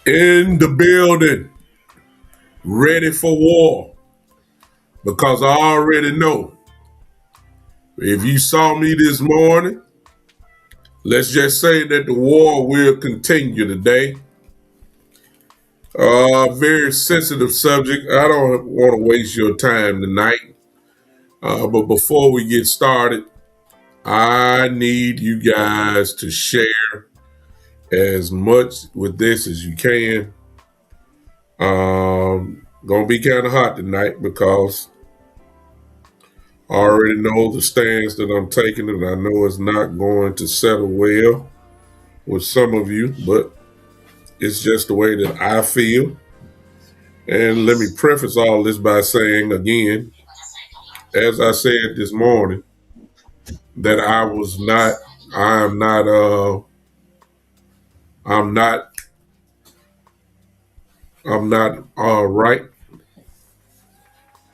In the building, ready for war. Because I already know if you saw me this morning, let's just say that the war will continue today. Very sensitive subject. I don't want to waste your time tonight. But before we get started, I need you guys to share as much with this as you can. Gonna be kind of hot tonight because I already know the stance that I'm taking, and I know it's not going to settle well with some of you, but it's just the way that I feel. And let me preface all this by saying again, as I said this morning, that I am not, I'm not, I'm not right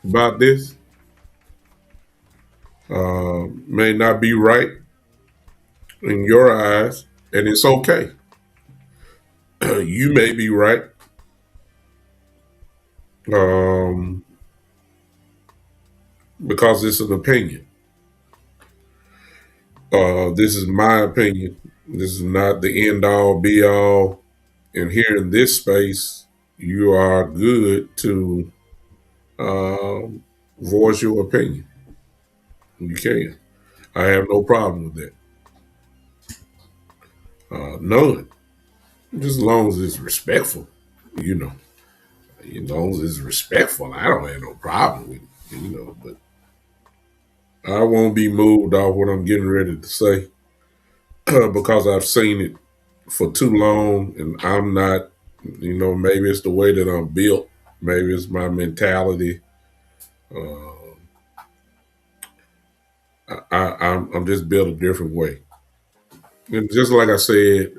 about this. May not be right in your eyes, and it's okay. You may be right, um, because it's an opinion. This is my opinion. This is not the end all be all. And here in this space, you are good to um, voice your opinion. You can. I have no problem with that. None. Just as long as it's respectful, you know. As long as it's respectful, I don't have no problem with it, But I won't be moved off what I'm getting ready to say because I've seen it for too long, and I'm not. Maybe it's the way that I'm built. Maybe it's my mentality. Uh, I'm just built a different way. And just like I said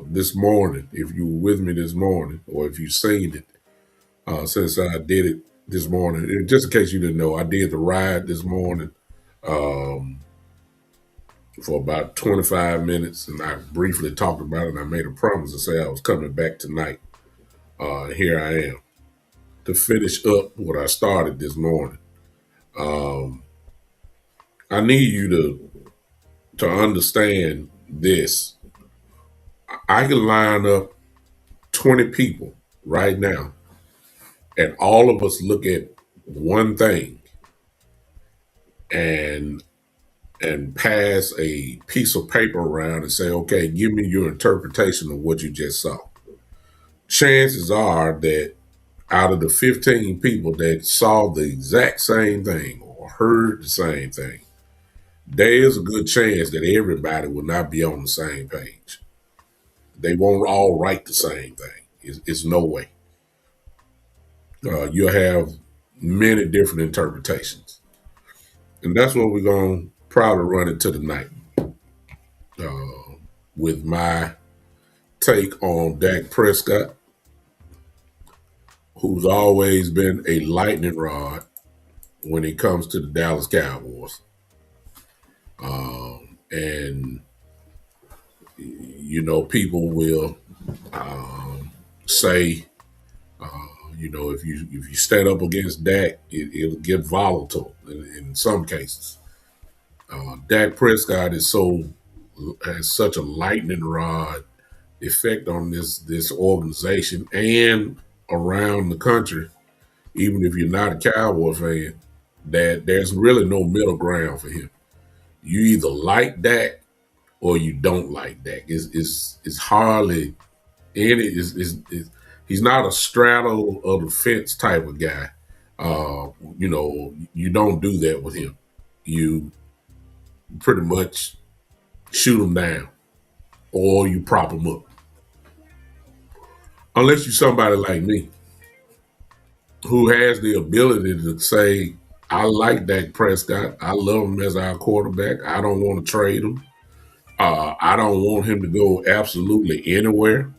this morning, if you were with me this morning, or if you've seen it since I did it this morning, and just in case you didn't know, I did the ride this morning um, for about 25 minutes, and I briefly talked about it. And I made a promise to say I was coming back tonight. Here I am to finish up what I started this morning. Um, I need you to understand this. I can line up 20 people right now, and all of us look at one thing and pass a piece of paper around and say, okay, give me your interpretation of what you just saw. Chances are that out of the 15 people that saw the exact same thing or heard the same thing, there is a good chance that everybody will not be on the same page. They won't all write the same thing. It's no way. You'll have many different interpretations. And that's what we're going to probably run into tonight with my take on Dak Prescott, who's always been a lightning rod when it comes to the Dallas Cowboys. And, people will say, if you stand up against Dak, it'll get volatile in some cases. Dak Prescott has such a lightning rod effect on this organization and around the country, even if you're not a Cowboy fan, that there's really no middle ground for him. You either like Dak or you don't like Dak. It's hardly any. He's not a straddle of the fence type of guy. You don't do that with him. You pretty much shoot him down or you prop him up. Unless you're somebody like me who has the ability to say, I like Dak Prescott. I love him as our quarterback. I don't want to trade him. I don't want him to go absolutely anywhere.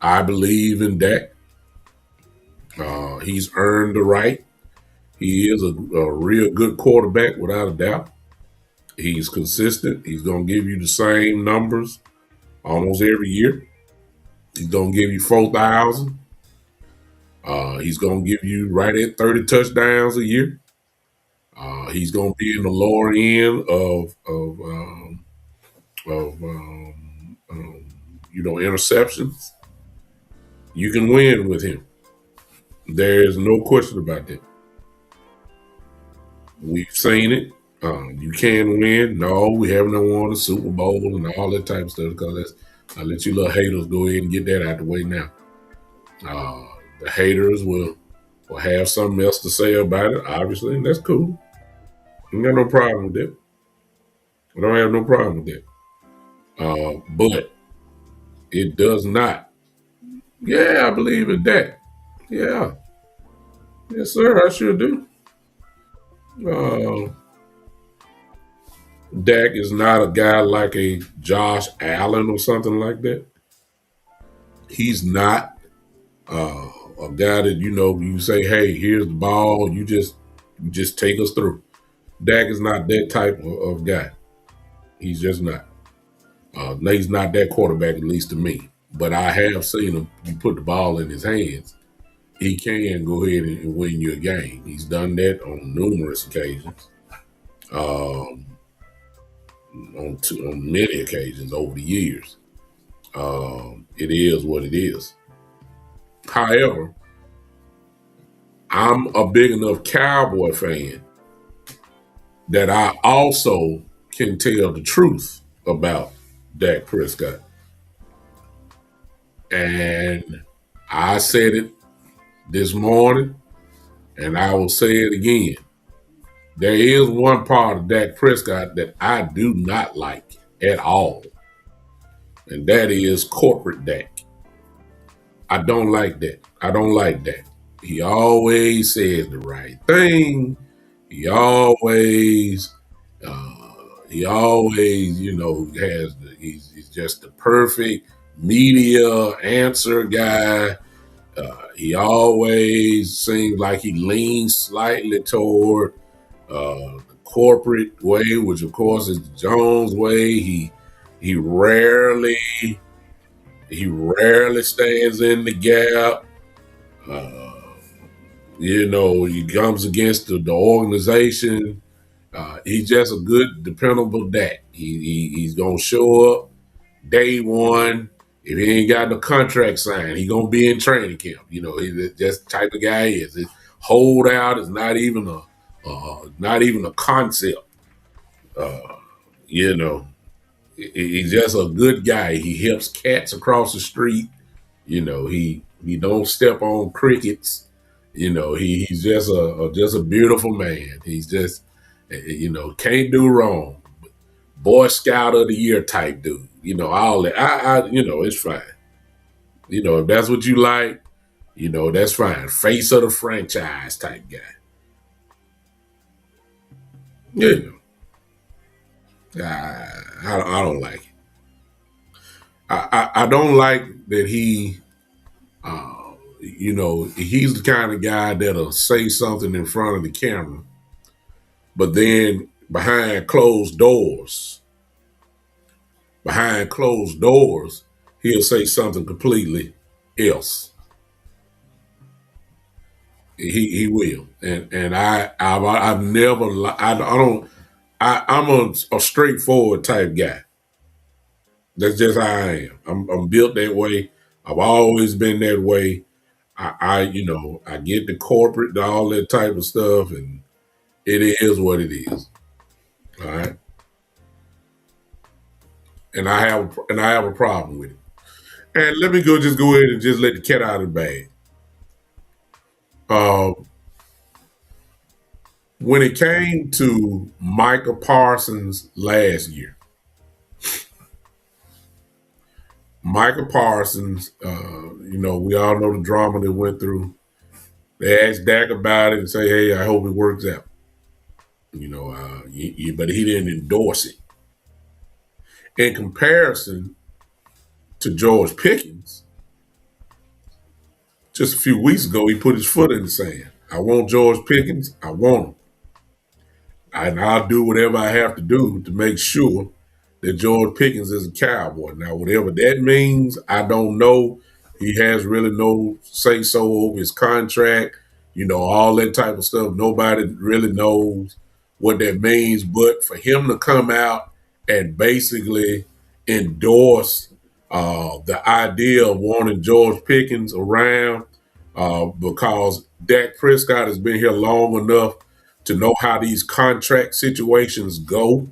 I believe in Dak. He's earned the right. He is a real good quarterback without a doubt. He's consistent. He's going to give you the same numbers almost every year. He's going to give you 4,000. He's going to give you right at 30 touchdowns a year. He's going to be in the lower end of interceptions. You can win with him. There's no question about that. We've seen it. You can win. No, we haven't won a Super Bowl and all that type of stuff because I'll let you little haters go ahead and get that out the way now. The haters will have something else to say about it, obviously, and that's cool. I got no problem with that. I don't have no problem with that. But it does not. Yeah, I believe in that. Yeah. Yes, sir. I sure do. Uh, Dak is not a guy like a Josh Allen or something like that. He's not uh, a guy that you say, "Hey, here's the ball. You just take us through." Dak is not that type of guy. He's just not. He's not that quarterback, at least to me. But I have seen him. You put the ball in his hands, he can go ahead and win you a game. He's done that on numerous occasions, um, on many occasions over the years. It is what it is. However, I'm a big enough Cowboy fan that I also can tell the truth about Dak Prescott. And I said it this morning, and I will say it again. There is one part of Dak Prescott that I do not like at all, and that is corporate Dak. I don't like that. I don't like that. He always says the right thing. He always, uh, he's just the perfect media answer guy. He always seems like he leans slightly toward the corporate way, which of course is the Jones way. He rarely he rarely stands in the gap. Uh, he comes against the organization. He's just a good, dependable Dak. He's gonna show up day one. If he ain't got no contract signed, he gonna be in training camp. He's just the type of guy he is. His holdout is not even a concept. Uh, you know, he's just a good guy. He helps cats across the street. He don't step on crickets. He's just a beautiful man. He's just can't do wrong. Boy Scout of the Year type dude. All that. It's fine. If that's what you like, that's fine. Face of the franchise type guy. You I don't like it. I don't like that he's the kind of guy that'll say something in front of the camera, but then behind closed doors, he'll say something completely else. He will, and I've never I don't I'm a straightforward type guy. That's just how I am. I'm built that way. I've always been that way. I get the corporate, all that type of stuff, and it is what it is. All right, and I have a problem with it. And let me just go ahead and just let the cat out of the bag. Uh, when it came to Micah Parsons last year, Micah Parsons, we all know the drama that went through. They asked Dak about it and say, "Hey, I hope it works out." But he didn't endorse it. In comparison to George Pickens, just a few weeks ago, he put his foot in the sand. I want George Pickens. I want him. And I'll do whatever I have to do to make sure that George Pickens is a Cowboy. Now, whatever that means, I don't know. He has really no say so over his contract, all that type of stuff. Nobody really knows what that means. But for him to come out and basically endorse the idea of wanting George Pickens around because Dak Prescott has been here long enough to know how these contract situations go.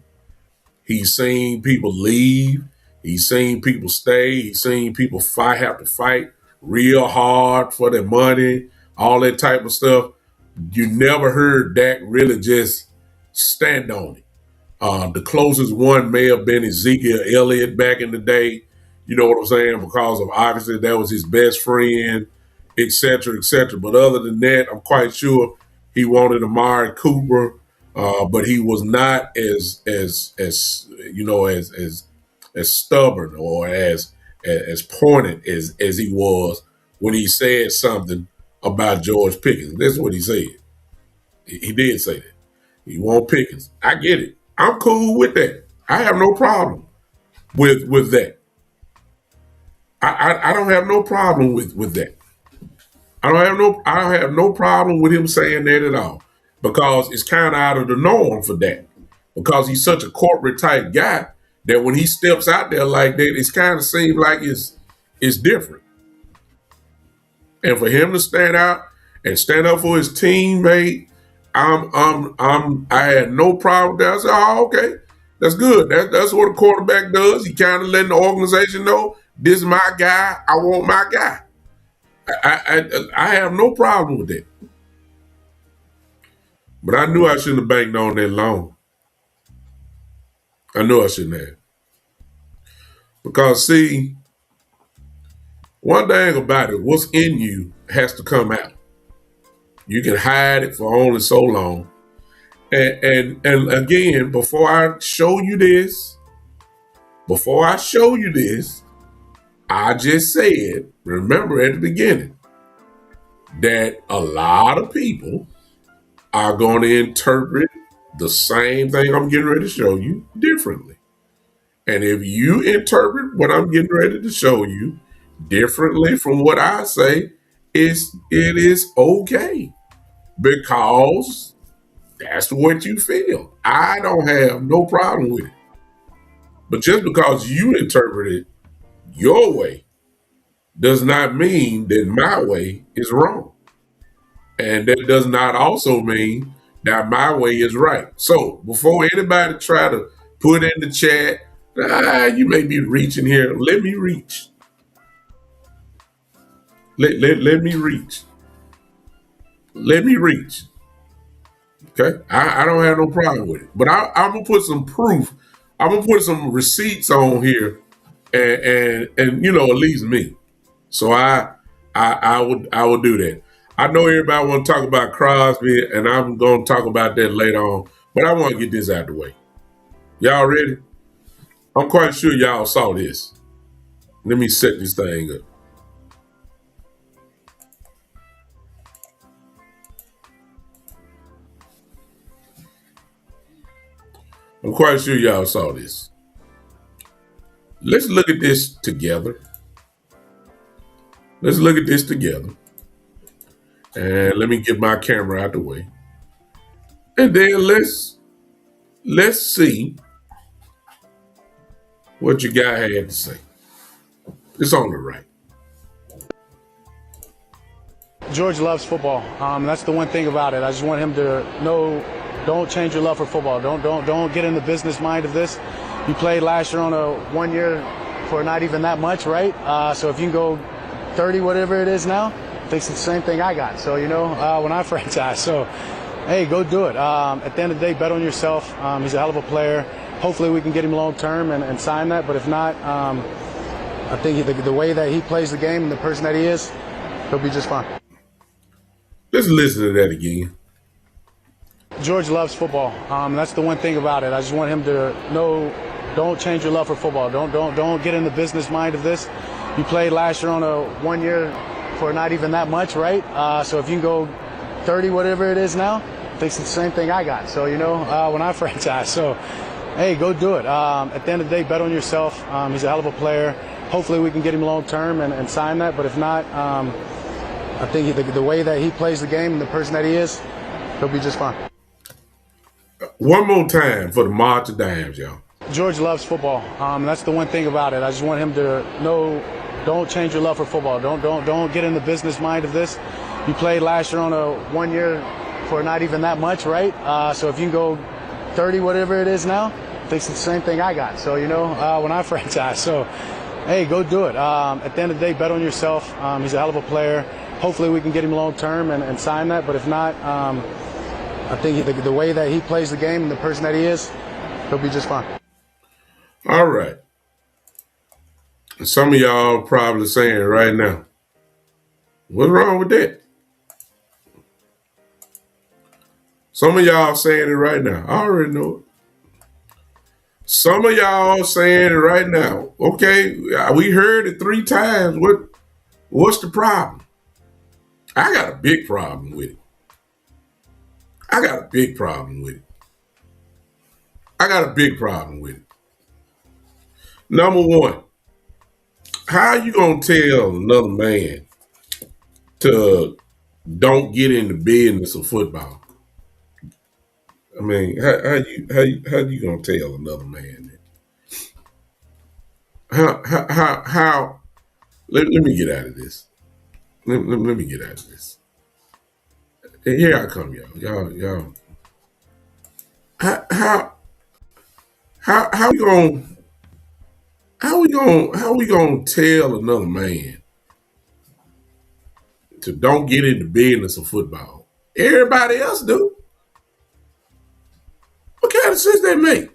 He's seen people leave. He's seen people stay. He's seen people have to fight real hard for their money, all that type of stuff. You never heard Dak really just stand on it. The closest one may have been Ezekiel Elliott back in the day. You know what I'm saying? Because of obviously that was his best friend. etc., etc. But other than that, I'm quite sure he wanted Amari Cooper, but he was not as as stubborn or as pointed as he was when he said something about George Pickens. That's what he said. He did say that. He want Pickens. I get it. I'm cool with that. I have no problem with that. I don't have no problem with that. I don't have no problem with him saying that at all. Because it's kind of out of the norm for that. Because he's such a corporate type guy that when he steps out there like that, it's kind of seems like it's different. And for him to stand out and stand up for his teammate, I had no problem with that. I said, oh, okay, that's good. That's what a quarterback does. He kind of letting the organization know this is my guy. I want my guy. I have no problem with that. But I knew I shouldn't have banked on that long. I knew I shouldn't have. Because see, one thing about it, what's in you has to come out. You can hide it for only so long. And again, before I show you this, I just said, remember at the beginning, that a lot of people are going to interpret the same thing I'm getting ready to show you differently. And if you interpret what I'm getting ready to show you differently from what I say, it is okay because that's what you feel. I don't have no problem with it. But just because you interpret it your way does not mean that my way is wrong. And that does not also mean that my way is right. So before anybody try to put in the chat, you may be reaching here. Let me reach. Let me reach. Let me reach. Okay? I don't have no problem with it. But I'm gonna put some proof. I'm gonna put some receipts on here and at least me. So I would do that. I know everybody want to talk about Crosby, and I'm going to talk about that later on. But I want to get this out of the way. Y'all ready? I'm quite sure y'all saw this. Let me set this thing up. I'm quite sure y'all saw this. Let's look at this together. Let's look at this together. And let me get my camera out the way. And then let's see what your guy had to say. It's on the right. George loves football. That's the one thing about it. I just want him to know, don't change your love for football. Don't get in the business mind of this. You played last year on a 1 year for not even that much, right? So if you can go 30, whatever it is now, I think it's the same thing I got. So, when I franchise. So, hey, go do it. At the end of the day, bet on yourself. He's a hell of a player. Hopefully we can get him long term and sign that. But if not, I think the way that he plays the game and the person that he is, he'll be just fine. Let's listen to that again. George loves football. That's the one thing about it. I just want him to know, don't change your love for football. Don't get in the business mind of this. You played last year on a 1 year for not even that much, right? So if you can go 30, whatever it is now, I think it's the same thing I got. So, when I franchise. So, hey, go do it. At the end of the day, bet on yourself. He's a hell of a player. Hopefully we can get him long term and sign that. But if not, I think the way that he plays the game and the person that he is, he'll be just fine. One more time for the March of Dimes, y'all. George loves football. That's the one thing about it. I just want him to know, don't change your love for football. Don't get in the business mind of this. You played last year on a 1 year for not even that much, right? So if you can go 30, whatever it is now, I think it's the same thing I got. So, when I franchise. So, hey, go do it. At the end of the day, bet on yourself. He's a hell of a player. Hopefully we can get him long term and sign that. But if not, I think the way that he plays the game and the person that he is, he'll be just fine. All right. Some of y'all probably saying right now, What's wrong with that? Some of y'all saying it right now. I already know it. Some of y'all saying it right now. Okay, we heard it 3 times. What's the problem? I got a big problem with it. I got a big problem with it. I got a big problem with it. Number one, how you gonna tell another man to don't get in the business of football? I mean, how you gonna tell another man that? How let me get out of this. Let me get out of this. Here I come, y'all. How how how we gonna how we gonna tell another man to don't get in the business of football? Everybody else do. What kind of sense that make?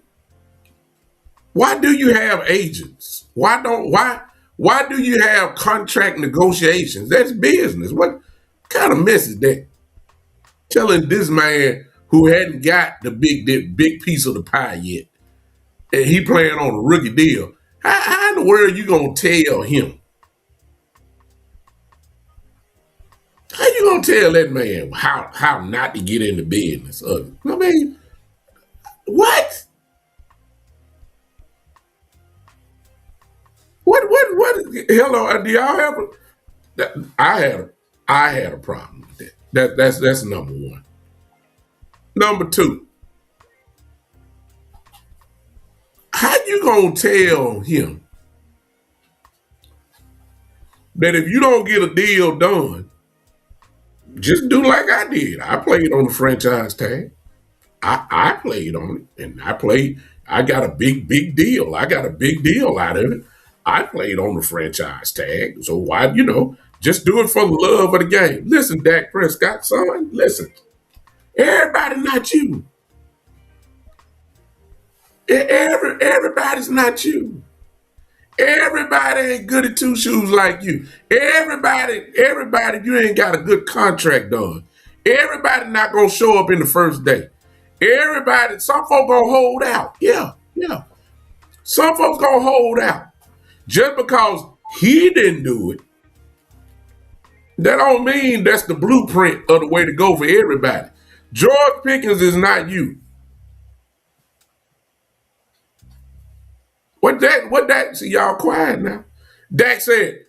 Why do you have agents? Why do you have contract negotiations? That's business. What kind of mess is that? Telling this man who hadn't got the big piece of the pie yet, and he playing on a rookie deal. How in the world you gonna tell him? How you gonna tell that man how not to get in the business of it? I mean, what? What? Hello, do y'all have I had a problem with that. That's number one. Number two, how you gonna tell him that if you don't get a deal done, just do like I did? I played on the franchise tag. I played on it, and I got a big deal. I got a big deal out of it. I played on the franchise tag, so why, just do it for the love of the game. Listen, Dak Prescott, son, listen. Everybody not you. Everybody's not you. Everybody ain't good at two shoes like you. Everybody, you ain't got a good contract done. Everybody not gonna show up in the first day. Everybody, some folks gonna hold out. Yeah. Some folks gonna hold out. Just because he didn't do it, that don't mean that's the blueprint of the way to go for everybody. George Pickens is not you. See, y'all quiet now. Dak said,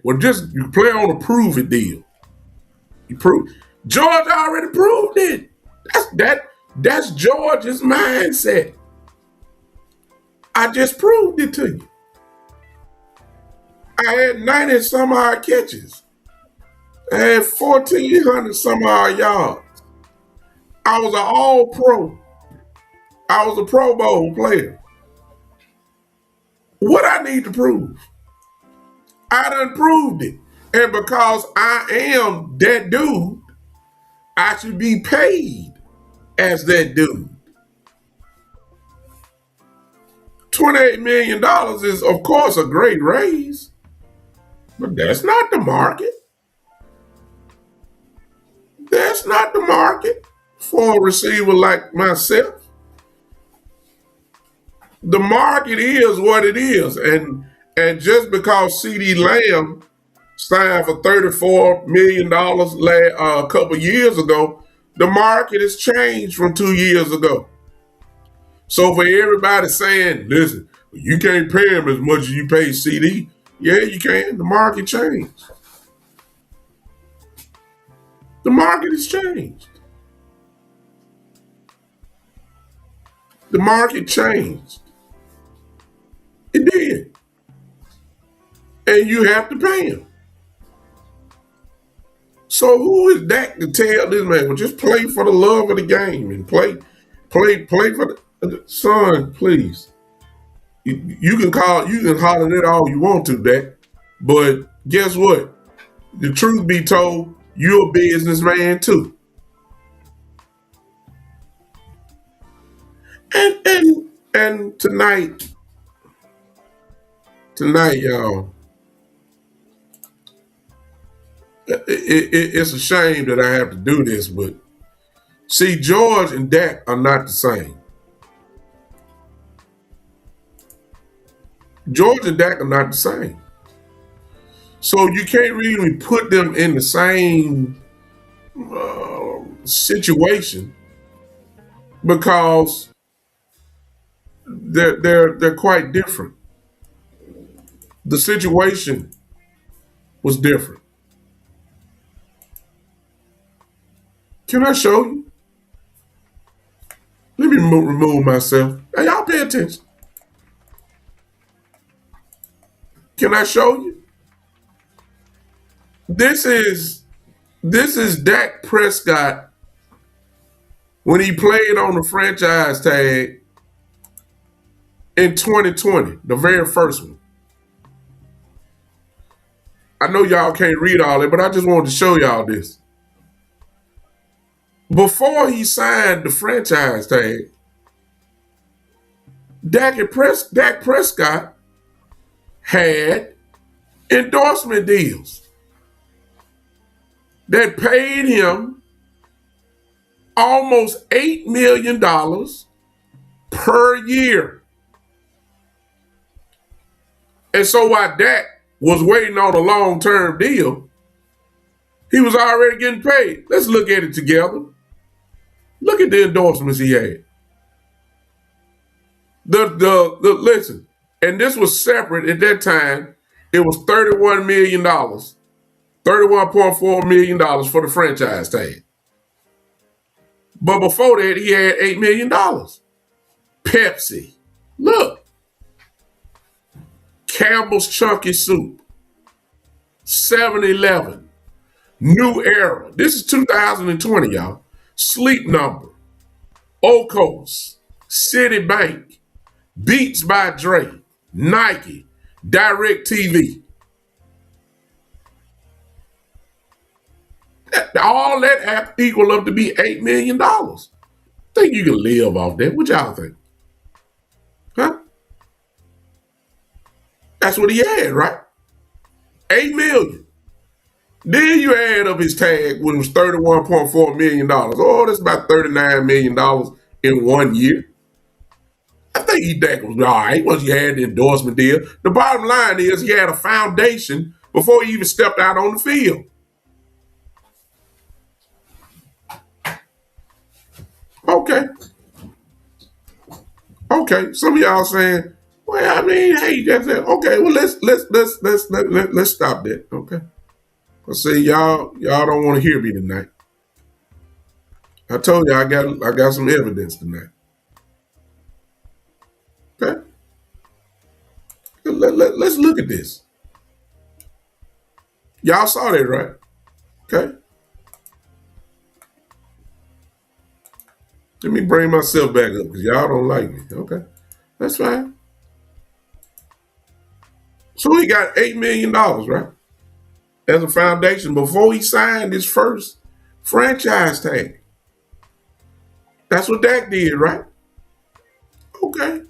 well, just you play on a prove it deal. You prove George already proved it. That's George's mindset. I just proved it to you. I had 90 some odd catches. I had 1,400 some odd yards. I was an all pro. I was a Pro Bowl player. What I need to prove? I done proved it. And because I am that dude, I should be paid as that dude. $28 million is, of course, a great raise, but that's not the market. That's not the market for a receiver like myself. The market is what it is. And just because CeeDee Lamb signed for $34 million a couple years ago, the market has changed from 2 years ago. So for everybody saying, listen, you can't pay him as much as you pay CD, yeah, you can. The market changed. The market has changed. The market changed. It did. And you have to pay him. So who is Dak to tell this man, well, just play for the love of the game and play for the son, please. You can holler it all you want to, Dak. But guess what? The truth be told, you're a businessman too. And tonight, y'all, It's a shame that I have to do this, but see, George and Dak are not the same. George and Dak are not the same. So you can't really put them in the same situation because they're quite different. The situation was different. Can I show you? Let me remove myself. Now y'all pay attention. Can I show you? This is Dak Prescott when he played on the franchise tag in 2020, the very first one. I know y'all can't read all it, but I just wanted to show y'all this. Before he signed the franchise tag, Dak Prescott had endorsement deals that paid him almost $8 million per year. And so while Dak was waiting on a long-term deal, he was already getting paid. Let's look at it together. Look at the endorsements he had. Listen, and this was separate at that time. It was $31 million, $31.4 million for the franchise tag. But before that, he had $8 million. Pepsi. Look. Campbell's Chunky Soup. 7-Eleven. New Era. This is 2020, y'all. Sleep Number. Ocos. Citibank. Beats by Dre. Nike. Direct TV. All that equal up to be $8 million. Think you can live off that? What y'all think? Huh? That's what he had, right? $8 million. Then you add up his tag when it was $31.4 million. Oh, that's about $39 million in 1 year. I think Dak was all right once you had the endorsement deal. The bottom line is he had a foundation before he even stepped out on the field. Okay. Some of y'all saying, well, I mean, hey, that's it. Okay, well, let's stop that. Okay. I say y'all don't want to hear me tonight. I told you I got some evidence tonight. Okay. Let's look at this. Y'all saw that, right? Okay. Let me bring myself back up because y'all don't like me. Okay. That's fine. So he got $8 million, right? As a foundation before he signed his first franchise tag. That's what Dak did, right? Okay.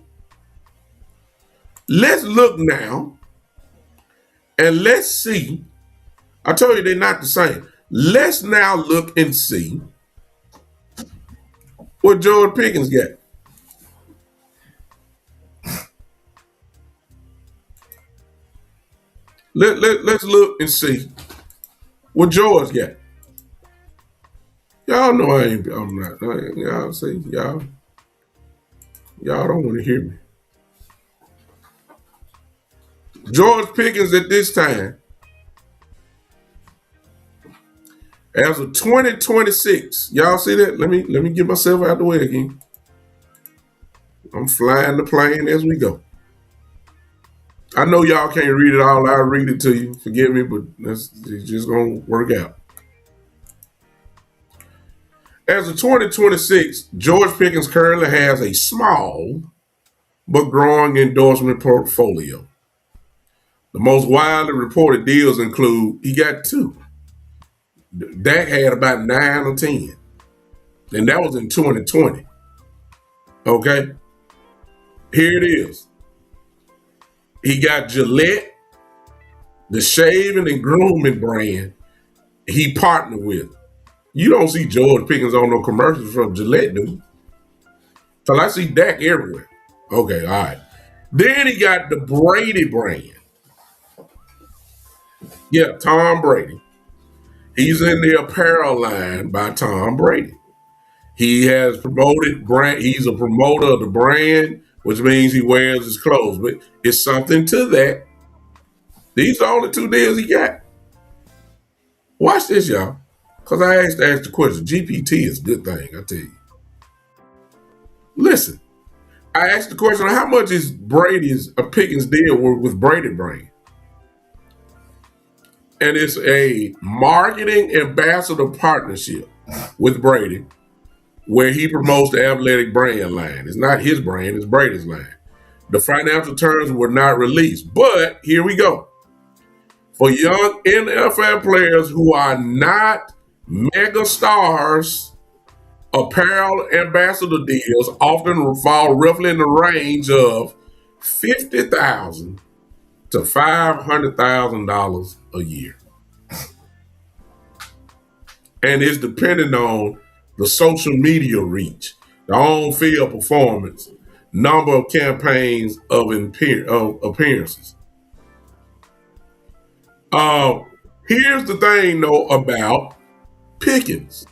Let's look now and let's see. I told you they're not the same. Let's now look and see what George Pickens got. Let's look and see what George got. Y'all know I'm not. Y'all see, y'all don't want to hear me. George Pickens at this time, as of 2026, y'all see that? Let me get myself out the way again. I'm flying the plane as we go. I know y'all can't read it all. I'll read it to you. Forgive me, but it's just going to work out. As of 2026, George Pickens currently has a small but growing endorsement portfolio. The most widely reported deals include, he got 2. Dak had about 9 or 10. And that was in 2020. Okay? Here it is. He got Gillette, the shaving and grooming brand, he partnered with. You don't see George Pickens on no commercials from Gillette, do you? Because I see Dak everywhere. Okay, all right. Then he got the Brady brand. Yeah, Tom Brady. He's in the apparel line by Tom Brady. He has promoted brand. He's a promoter of the brand, which means he wears his clothes. But it's something to that. These are the only two deals he got. Watch this, y'all. Because I asked the question. GPT is a good thing, I tell you. Listen, I asked the question, how much is Brady's Pickens deal with Brady brand? And it's a marketing ambassador partnership with Brady, where he promotes the athletic brand line. It's not his brand, it's Brady's line. The financial terms were not released, but here we go. For young NFL players who are not mega stars, apparel ambassador deals often fall roughly in the range of $50,000 to $500,000 a year. And it's depending on the social media reach, the on-field performance, number of campaigns of appearances. Here's the thing, though, about Pickens.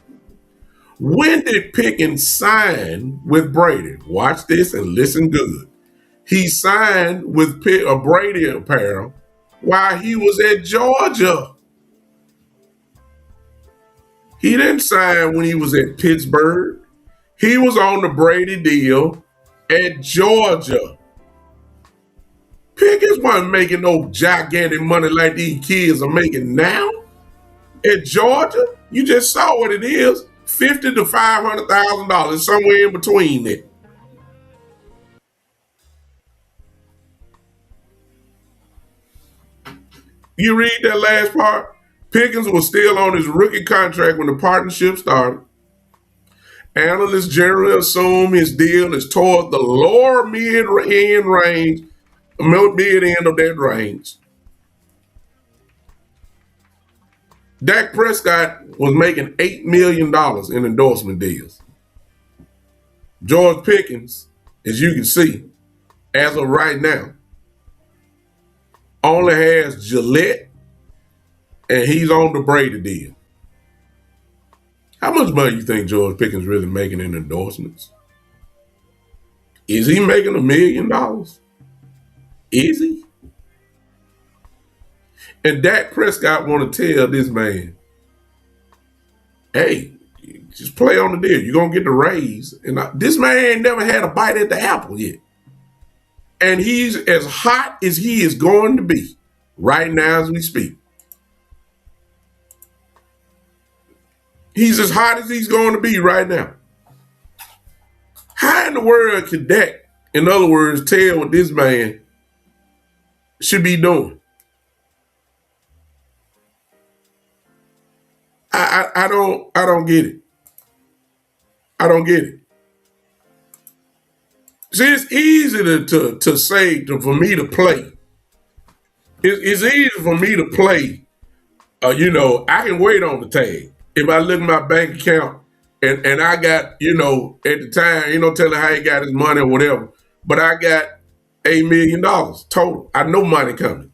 When did Pickens sign with Brady? Watch this and listen good. He signed with Brady apparel while he was at Georgia. He didn't sign when he was at Pittsburgh. He was on the Brady deal at Georgia. Pickens wasn't making no gigantic money like these kids are making now. At Georgia, you just saw what it is. $50,000 to $500,000, somewhere in between there. You read that last part? Pickens was still on his rookie contract when the partnership started. Analysts generally assume his deal is toward the lower mid-end of that range. Dak Prescott was making $8 million in endorsement deals. George Pickens, as you can see, as of right now, only has Gillette, and he's on the Brady deal. How much money you think George Pickens really making in endorsements? Is he making $1 million? Is he? And Dak Prescott want to tell this man, hey, just play on the deal. You're going to get the raise. And this man ain't never had a bite at the apple yet. And he's as hot as he is going to be right now as we speak. He's as hot as he's going to be right now. How in the world could Dak, in other words, tell what this man should be doing? I don't get it. I don't get it. See, it's easy to say for me to play. It's easy for me to play. I can wait on the tag. If I look at my bank account and I got, at the time, telling how he got his money or whatever, but I got $8 million total. I know money coming.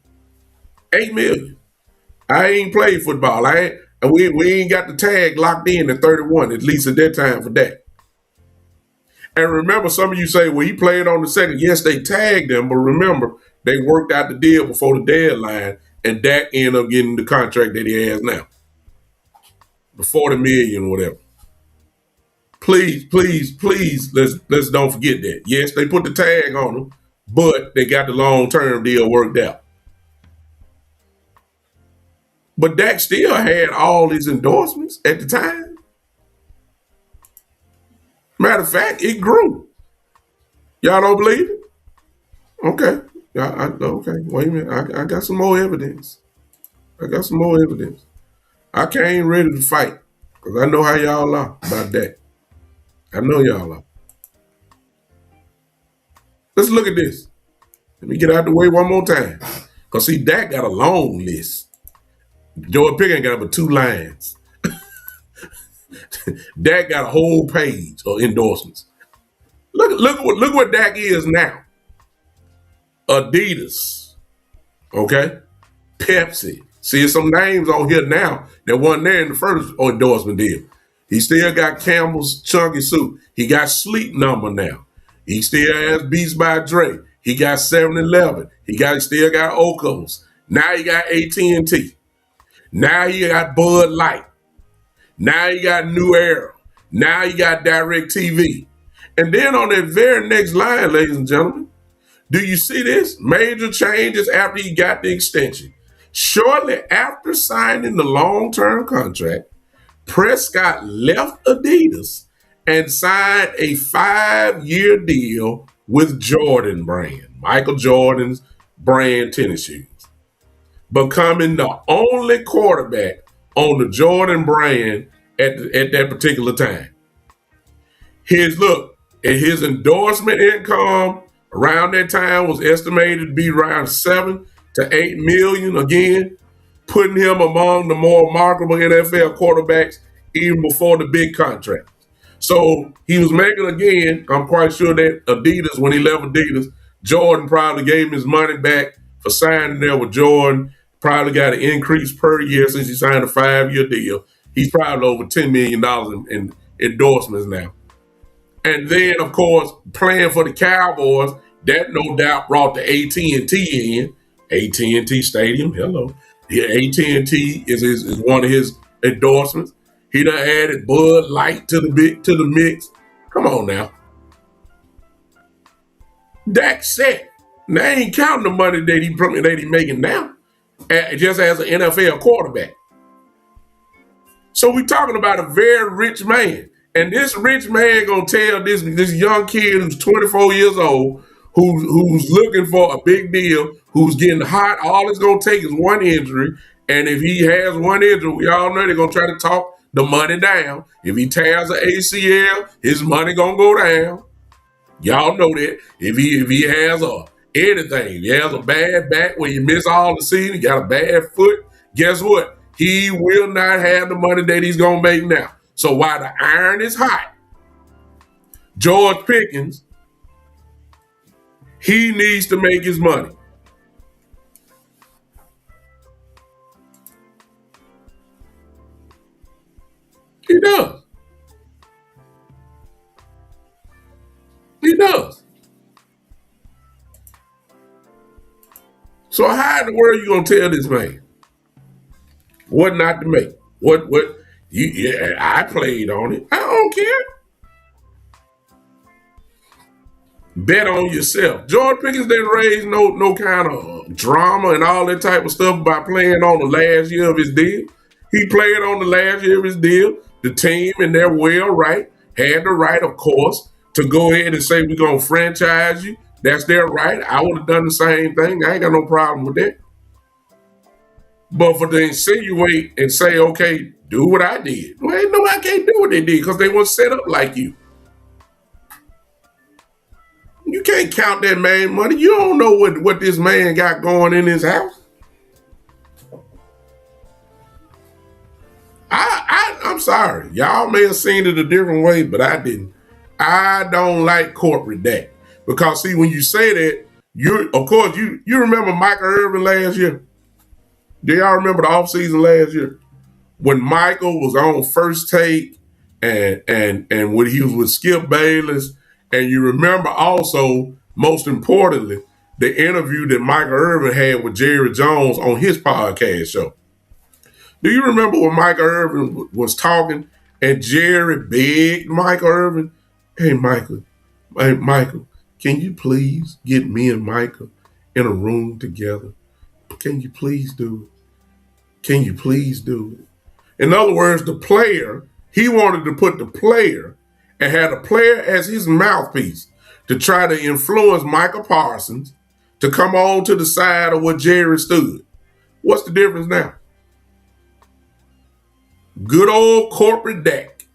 $8 million. I ain't played football. We ain't got the tag locked in at 31, at least at that time for that. And remember, some of you say, well, he played on the second. Yes, they tagged him, but remember, they worked out the deal before the deadline, and Dak ended up getting the contract that he has now. The $40 million or whatever. Please, let's don't forget that. Yes, they put the tag on him, but they got the long-term deal worked out. But Dak still had all his endorsements at the time. Matter of fact, it grew. Y'all don't believe it? Okay. Okay. Wait a minute. I got some more evidence. I came ready to fight because I know how y'all are about that. I know y'all are. Let's look at this. Let me get out the way one more time. Because see, Dak got a long list. Jordan Pickens got but 2 lines. Dak got a whole page of endorsements. Look what Dak is now. Adidas, okay? Pepsi. See, some names on here now that wasn't there in the first endorsement deal. He still got Campbell's Chunky Soup. He got Sleep Number now. He still has Beats by Dre. He got 7-Eleven. Still got Oakos. Now he got AT&T. Now he got Bud Light. Now you got New Era. Now you got Direct TV. And then on that very next line, ladies and gentlemen, do you see this? Major changes after he got the extension. Shortly after signing the long-term contract, Prescott left Adidas and signed a 5-year deal with Jordan brand, Michael Jordan's brand tennis shoes, becoming the only quarterback on the Jordan brand at that particular time. His endorsement income around that time was estimated to be around 7 to 8 million, again, putting him among the more marketable NFL quarterbacks even before the big contract. So he was making, again, I'm quite sure that Adidas, when he left Adidas, Jordan probably gave him his money back for signing there with Jordan, probably got an increase per year since he signed a 5-year deal. He's probably over $10 million in endorsements now. And then, of course, playing for the Cowboys, that no doubt brought the AT&T in. AT&T Stadium, hello. Yeah, AT&T is one of his endorsements. He done added Bud Light to the mix. Come on now. Dak set. Now ain't counting the money that he making now, just as an NFL quarterback. So we talking about a very rich man. And this rich man gonna tell this young kid who's 24 years old, who's looking for a big deal, who's getting hot, all it's gonna take is one injury. And if he has one injury, we all know they're gonna try to talk the money down. If he tears an ACL, his money gonna go down. Y'all know that. If he has anything, if he has a bad back where you miss all the season, he got a bad foot, guess what? He will not have the money that he's gonna make now. So while the iron is hot, George Pickens, he needs to make his money. He does. He does. So how in the world are you gonna tell this man what not to make? I played on it. I don't care. Bet on yourself. George Pickens didn't raise no kind of drama and all that type of stuff by playing on the last year of his deal. He played on the last year of his deal. The team, and they're well right, had the right, of course, to go ahead and say we're gonna franchise you. That's their right. I would have done the same thing. I ain't got no problem with that. But for to insinuate and say, okay, do what I did. Well, ain't nobody can't do what they did because they weren't set up like you. You can't count that man money. You don't know what this man got going in his house. I'm sorry. Y'all may have seen it a different way, but I didn't. I don't like corporate Dak. Because see, when you say that, you remember Michael Irvin last year? Do y'all remember the offseason last year? When Michael was on First Take and when he was with Skip Bayless, and you remember also, most importantly, the interview that Michael Irvin had with Jerry Jones on his podcast show. Do you remember when Michael Irvin was talking and Jerry begged Michael Irvin, hey Michael, can you please get me and Michael in a room together? Can you please do it? Can you please do it? In other words, the player, he wanted to put the player and had a player as his mouthpiece to try to influence Michael Parsons to come on to the side of what Jerry stood. What's the difference now? Good old corporate Dak.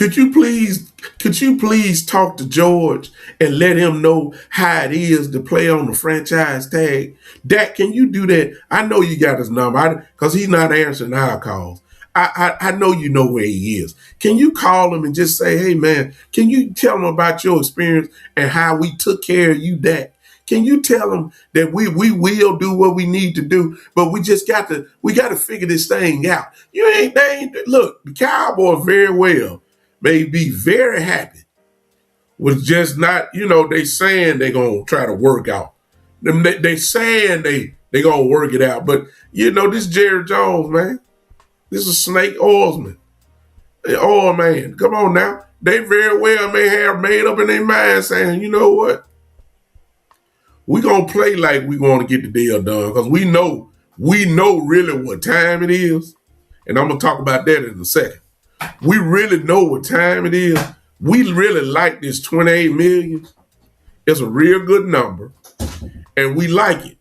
Could you please talk to George and let him know how it is to play on the franchise tag? Dak, can you do that? I know you got his number because he's not answering our calls. I know you know where he is. Can you call him and just say, hey man, can you tell him about your experience and how we took care of you, Dak? Can you tell him that we will do what we need to do, but we got to figure this thing out. Look, the Cowboys very well may be very happy with just not, they saying they're going to try to work out. They saying they going to work it out. But, this Jerry Jones, man, this is Snake Oilsman. Oh, man, come on now. They very well may have made up in their mind saying, you know what? We're going to play like we want to get the deal done because we know really what time it is. And I'm going to talk about that in a second. We really know what time it is. We really like this 28 million. It's a real good number, and we like it.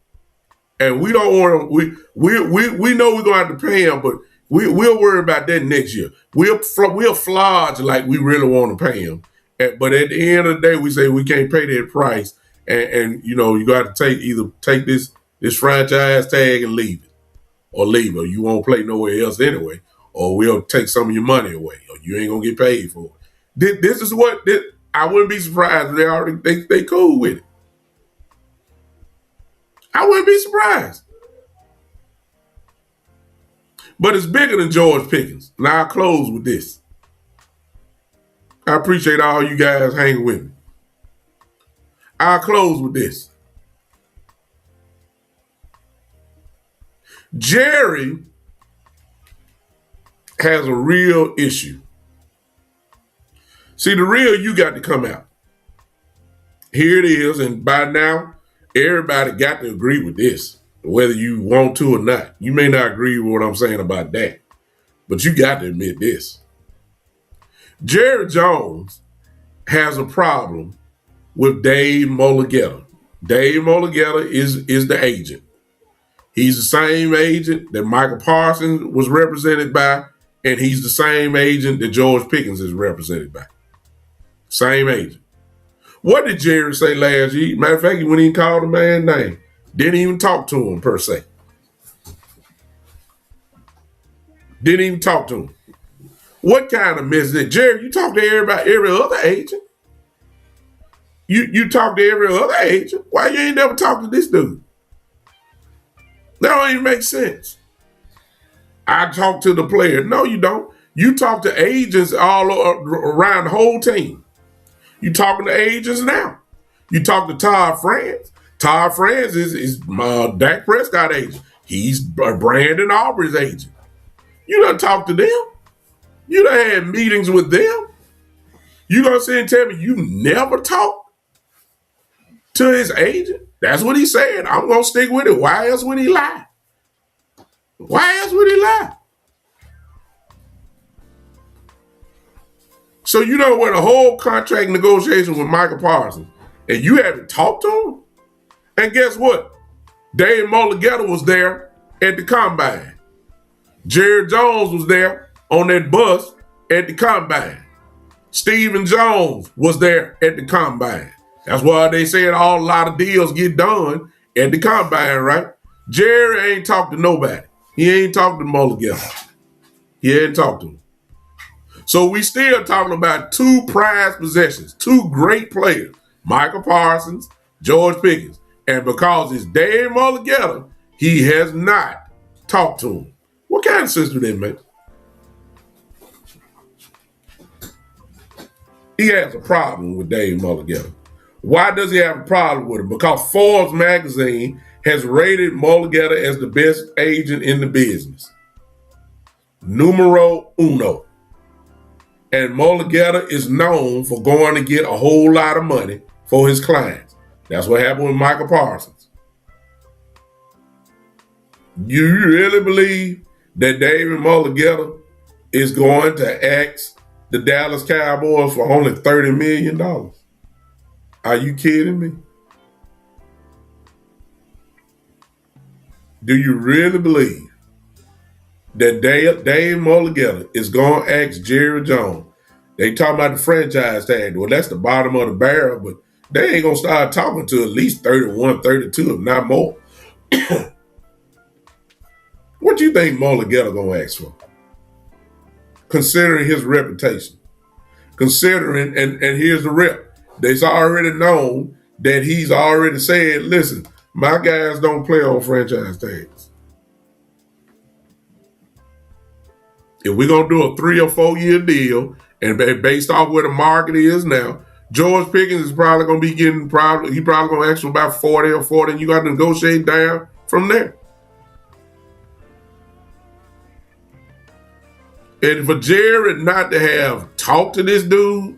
And we don't want to. We know we're gonna have to pay him, but we'll worry about that next year. We'll flodge like we really want to pay him. But at the end of the day, we say we can't pay that price, and you got to take this franchise tag and leave it, or you won't play nowhere else anyway. Or we'll take some of your money away, or you ain't gonna get paid for it. This is what I wouldn't be surprised if they cool with it. I wouldn't be surprised. But it's bigger than George Pickens. Now I'll close with this. I appreciate all you guys hanging with me. I'll close with this. Jerry has a real issue. See, the real you got to come out. Here it is, and by now, everybody got to agree with this, whether you want to or not. You may not agree with what I'm saying about that, but you got to admit this. Jerry Jones has a problem with Dave Mulligetta. Dave Mulligetta is the agent. He's the same agent that Michael Parsons was represented by, and he's the same agent that George Pickens is represented by. Same agent. What did Jerry say last year? Matter of fact, he wouldn't even call the man's name. Didn't even talk to him, per se. Didn't even talk to him. What kind of message? Jerry, you talk to every other agent. You talk to every other agent. Why you ain't never talked to this dude? That don't even make sense. I talk to the player. No, you don't. You talk to agents all around the whole team. You talking to agents now. You talk to Todd France. Todd France is Dak Prescott agent. He's Brandon Aubrey's agent. You done talk to them. You done had meetings with them. You gonna sit and tell me you never talked to his agent? That's what he said. I'm gonna stick with it. Why else would he lie? Why else would he lie? So you know what, a whole contract negotiation with Michael Parsons, and you haven't talked to him? And guess what? Dave Mulligetta was there at the combine. Jerry Jones was there on that bus at the combine. Stephen Jones was there at the combine. That's why they said a lot of deals get done at the combine, right? Jerry ain't talked to nobody. He ain't talked to Mulligetta. He ain't talked to him. So we still talking about two prized possessions, two great players, Michael Parsons, George Pickens. And because it's Dave Mulligetta, he has not talked to him. What kind of sense do that make? He has a problem with Dave Mulligetta. Why does he have a problem with him? Because Forbes magazine has rated Mulligetta as the best agent in the business. Numero uno. And Mulligetta is known for going to get a whole lot of money for his clients. That's what happened with Michael Parsons. You really believe that David Mulligetta is going to ask the Dallas Cowboys for only $30 million? Are you kidding me? Do you really believe that Dave Mulligetta is going to ask Jerry Jones they talking about the franchise tag. Well, that's the bottom of the barrel, but they ain't going to start talking to at least 31, 32, if not more. What do you think Mulligetta going to ask for? Considering his reputation. Considering, and here's the rep. They've already known that he's already said, listen, my guys don't play on franchise tags. If we're going to do a 3 or 4 year deal, and based off where the market is now, George Pickens is probably going to be getting, he probably going to ask for about 40 or 40, and you got to negotiate down from there. And for Jared not to have talked to this dude,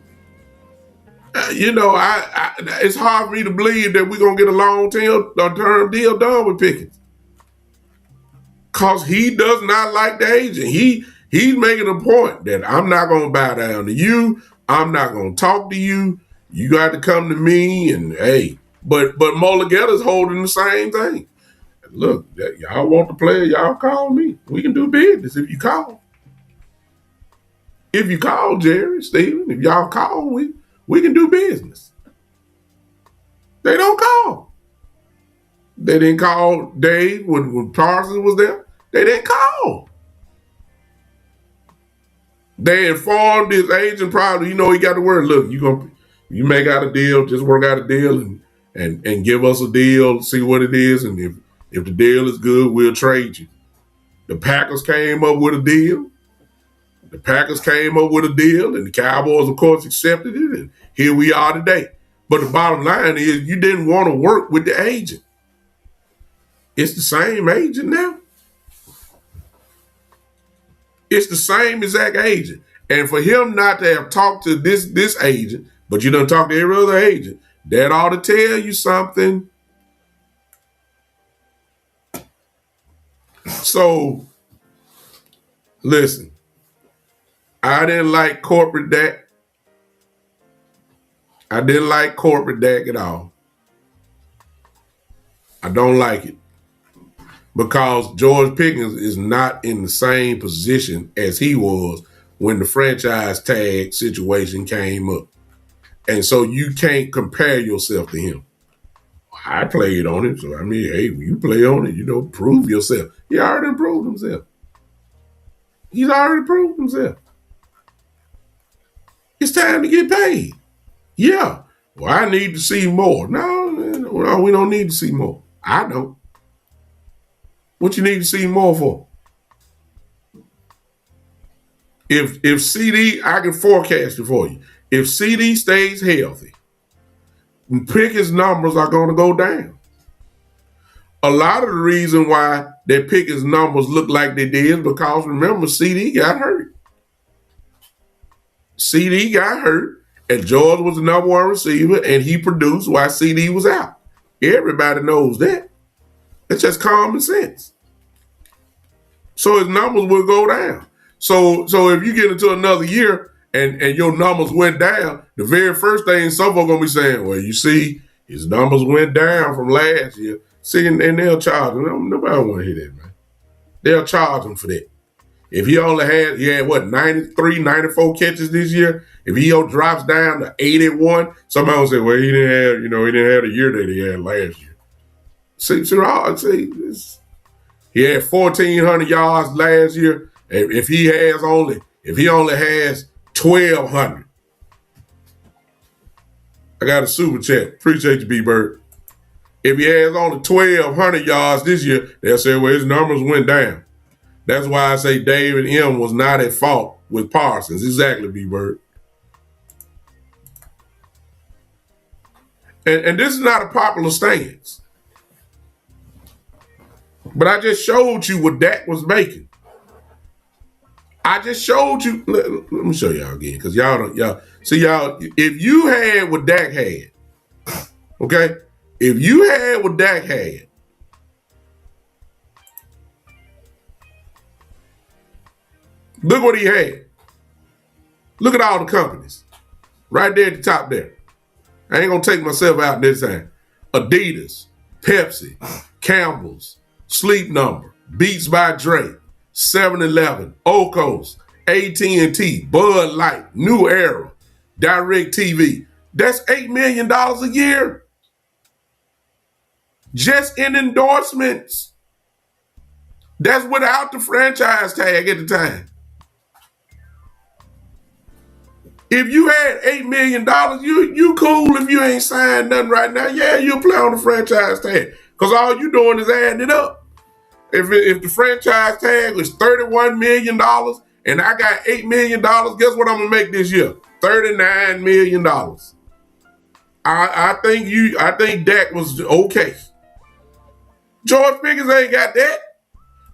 it's hard for me to believe that we're going to get a long-term deal done with Pickens. Because he does not like the agent. He's making a point that I'm not going to bow down to you. I'm not going to talk to you. You got to come to me. And, hey, but Mulligetta's holding the same thing. Look, y'all want the player, y'all call me. We can do business if you call. If you call, Jerry, Steven, if y'all call, we can do business. They don't call. They didn't call Dave when Parsons was there. They didn't call. They informed his agent probably, he got the word, look, you make out a deal, just work out a deal and give us a deal, see what it is, and if the deal is good, we'll trade you. The Packers came up with a deal. And the Cowboys, of course, accepted it, and here we are today. But the bottom line is you didn't want to work with the agent. It's the same agent now. It's the same exact agent. And for him not to have talked to this agent, but you done talk to every other agent, that ought to tell you something. So, listen. I didn't like corporate Dak. I didn't like corporate Dak at all. I don't like it. Because George Pickens is not in the same position as he was when the franchise tag situation came up. And so you can't compare yourself to him. I played on it, so hey, when you play on it, prove yourself. He already proved himself. He's already proved himself. It's time to get paid. Yeah. Well, I need to see more. No, we don't need to see more. I don't. What you need to see more for? If CD, I can forecast it for you. If CD stays healthy, Pickett's numbers are going to go down. A lot of the reason why that Pickett's numbers look like they did is because, remember, CD got hurt. CD got hurt, and George was the number one receiver, and he produced while CD was out. Everybody knows that. It's just common sense. So his numbers will go down. So if you get into another year and your numbers went down, the very first thing some folks are going to be saying, well, you see, his numbers went down from last year. See, and they'll charge him. Nobody want to hear that, man. They'll charge him for that. If he had 93, 94 catches this year, if he drops down to 81, somebody will say, well, he didn't have the year that he had last year. See, he had 1,400 yards last year. If he only has 1,200. I got a super chat. Appreciate you, B-Bird. If he has only 1,200 yards this year, they'll say, well, his numbers went down. That's why I say David M. was not at fault with Parsons. Exactly, B-Bird. And this is not a popular stance. But I just showed you what Dak was making. I just showed you. Let me show y'all again, because y'all, if you had what Dak had, okay? If you had what Dak had, look what he had. Look at all the companies. Right there at the top there. I ain't going to take myself out this time. Adidas, Pepsi, Campbell's, Sleep Number, Beats by Dre, 7-Eleven, Oakos, AT&T, Bud Light, New Era, Direct TV. That's $8 million a year just in endorsements. That's without the franchise tag at the time. If you had $8 million, you cool if you ain't signed nothing right now. Yeah, you'll play on the franchise tag because all you doing is adding it up. If the franchise tag was $31 million and I got $8 million, guess what I'm going to make this year? $39 million. I think Dak was okay. George Pickens ain't got that.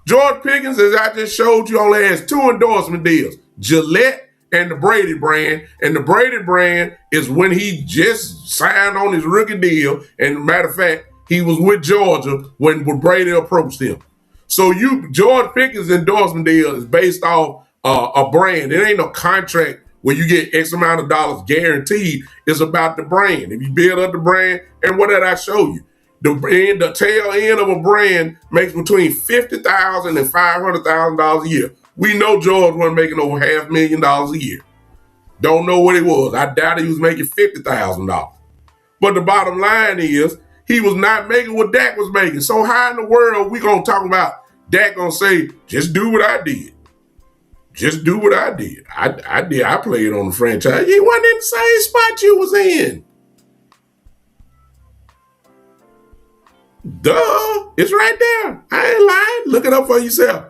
George Pickens, as I just showed you, only has 2 endorsement deals. Gillette and the Brady brand. And the Brady brand is when he just signed on his rookie deal. And matter of fact, he was with Georgia when Brady approached him. So George Pickens' endorsement deal is based off a brand. It ain't no contract where you get X amount of dollars guaranteed. It's about the brand. If you build up the brand, and what did I show you? The tail end of a brand makes between $50,000 and $500,000 a year. We know George wasn't making over $500,000 a year. Don't know what it was. I doubt he was making $50,000. But the bottom line is, he was not making what Dak was making. So how in the world we gonna talk about Dak gonna say, just do what I did? Just do what I did. I played on the franchise. He wasn't in the same spot you was in. Duh, it's right there. I ain't lying. Look it up for yourself.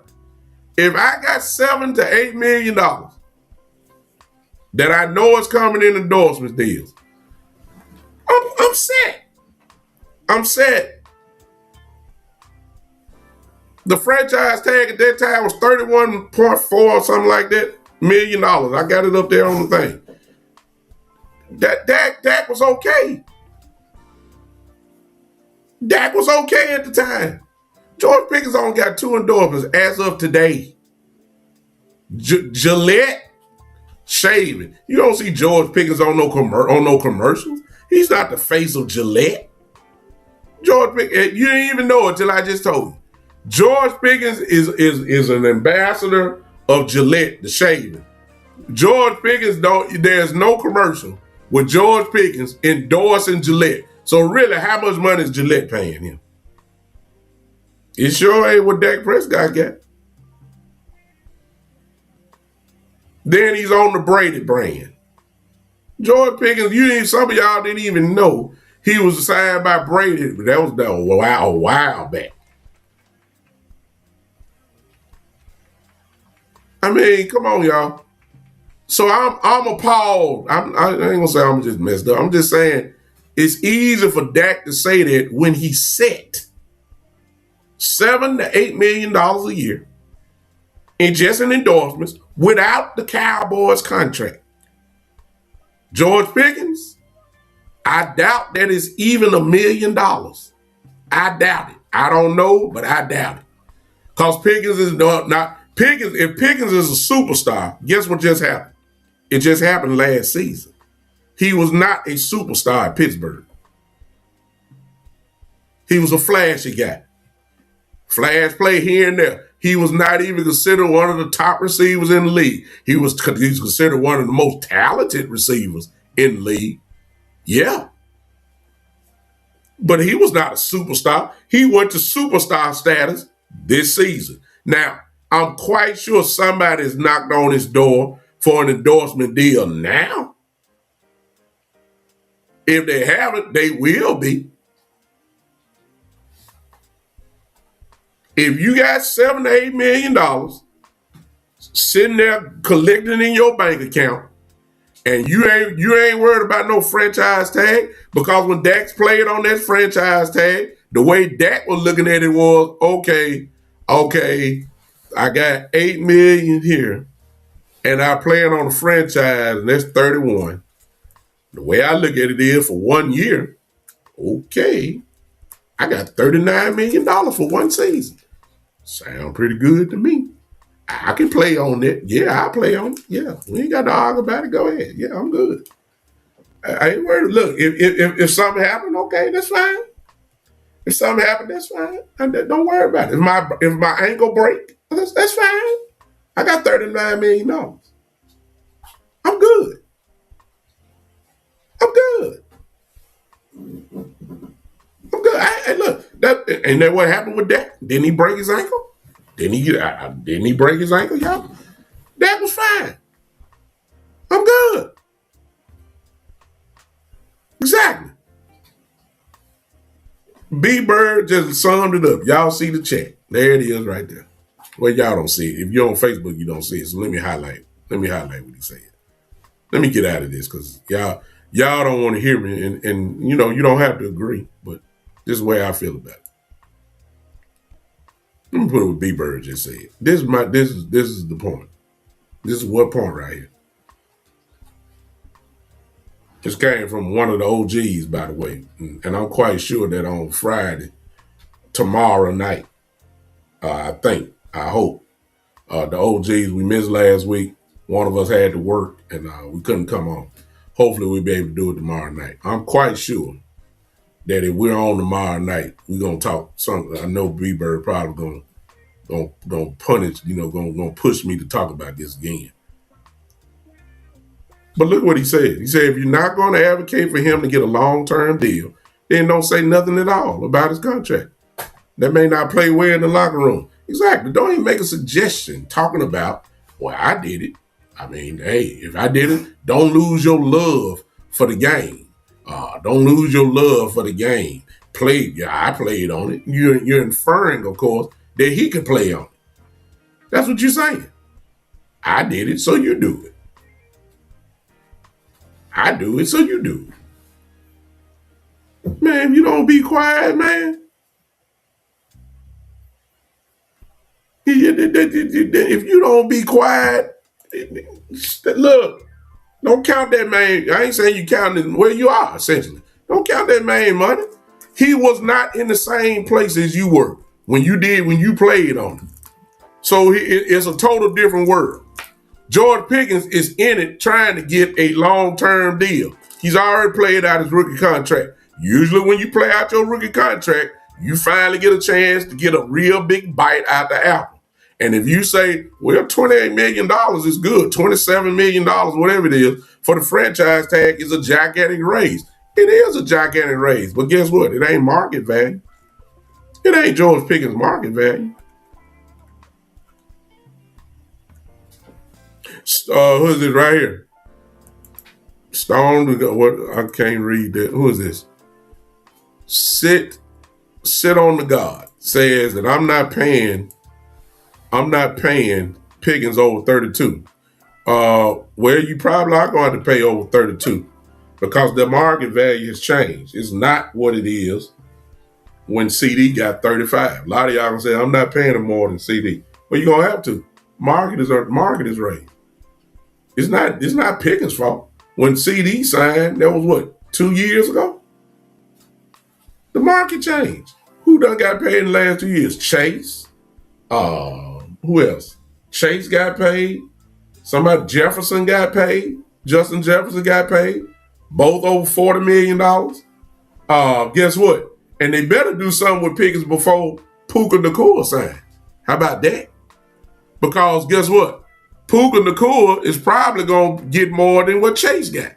If I got $7 to $8 million that I know is coming in endorsement deals, I'm set. I'm set. The franchise tag at that time was 31.4 or something like that $million. I got it up there on the thing. Dak was okay. Dak was okay at the time. George Pickens only got 2 endorsements as of today. Gillette shaving. You don't see George Pickens on no commercials. He's not the face of Gillette. George Pickens, you didn't even know it till I just told you. George Pickens is an ambassador of Gillette, the shaving. George Pickens there's no commercial with George Pickens endorsing Gillette. So really, how much money is Gillette paying him? It sure ain't what Dak Prescott got. Then he's on the Brady brand. George Pickens, some of y'all didn't even know he was signed by Brady, but that was a while back. I mean, come on, y'all. So I'm appalled. I ain't gonna say I'm just messed up. I'm just saying it's easy for Dak to say that when he's set $7 to $8 million a year in just in endorsements without the Cowboys contract. George Pickens, I doubt that is even $1 million. I doubt it. I don't know, but I doubt it. Because Pickens is not Pickens. If Pickens is a superstar, guess what just happened? It just happened last season. He was not a superstar at Pittsburgh. He was a flashy guy. Flash play here and there. He was not even considered one of the top receivers in the league. He's considered one of the most talented receivers in the league. Yeah. But he was not a superstar. He went to superstar status this season. Now, I'm quite sure somebody's knocked on his door for an endorsement deal now. If they haven't, they will be. If you got $7 to $8 million sitting there collecting in your bank account, and you ain't worried about no franchise tag, because when Dak's played on that franchise tag, the way Dak was looking at it was, okay, I got $8 million here, and I playing on a franchise, and that's 31. The way I look at it is, for 1 year, okay, I got $39 million for one season. Sound pretty good to me. I can play on that. Yeah, I'll play on it. Yeah, we ain't got to argue about it. Go ahead. Yeah, I'm good. I ain't worried. Look, if something happened, okay, that's fine. If something happened, that's fine. Don't worry about it. If my ankle break, that's fine. I got $39 million. I'm good. I'm good. I'm good. Look, ain't that what happened with Dak? Didn't he break his ankle? Didn't he break his ankle, y'all? That was fine. I'm good. Exactly. B Bird just summed it up. Y'all see the check. There it is right there. Well, y'all don't see it. If you're on Facebook, you don't see it. So let me highlight. Let me highlight what he said. Let me get out of this because y'all don't want to hear me, and you know you don't have to agree, but this is the way I feel about it. Let me put it what B Bird just said. This is the point. This is what point right here. This came from one of the OGs, by the way, and I'm quite sure that on Friday, tomorrow night, I hope, the OGs we missed last week. One of us had to work and we couldn't come on. Hopefully we'll be able to do it tomorrow night. I'm quite sure that if we're on tomorrow night, we're gonna talk something. I know B Bird probably gonna punish, gonna push me to talk about this again. But look what he said. He said, if you're not going to advocate for him to get a long-term deal, then don't say nothing at all about his contract. That may not play well in the locker room. Exactly. Don't even make a suggestion talking about, well, I did it. I mean, hey, if I did it, don't lose your love for the game. Don't lose your love for the game. I played on it. You're inferring, of course, that he could play on it. That's what you're saying. I did it, so you do it. I do it, so you do it. Man, if you don't be quiet, man. If you don't be quiet, look, don't count that man. I ain't saying you counting where you are, essentially. Don't count that man money. He was not in the same place as you were when you played on him. So it's a total different world. George Pickens is in it trying to get a long-term deal. He's already played out his rookie contract. Usually when you play out your rookie contract, you finally get a chance to get a real big bite out the apple. And if you say, well, $28 million is good, $27 million, whatever it is, for the franchise tag is a gigantic raise. It is a gigantic raise, but guess what? It ain't market value. It ain't George Pickens' market value. Who is it right here? Stone, what? I can't read that. Who is this? Sit on the God says that I'm not paying Pickens over 32. Well, you probably are going to pay over 32 because the market value has changed. It's not what it is when CD got 35. A lot of y'all gonna say I'm not paying him more than CD. Well, you're gonna have to. Market is raised. It's not Pickens' fault. When CD signed, that was what, 2 years ago? The market changed. Who done got paid in the last 2 years? Chase. Who else? Chase got paid. Somebody, Jefferson got paid. Justin Jefferson got paid. Both over $40 million. Guess what? And they better do something with Pickens before Puka Nacua signed. How about that? Because guess what? Puka Nacua is probably going to get more than what Chase got.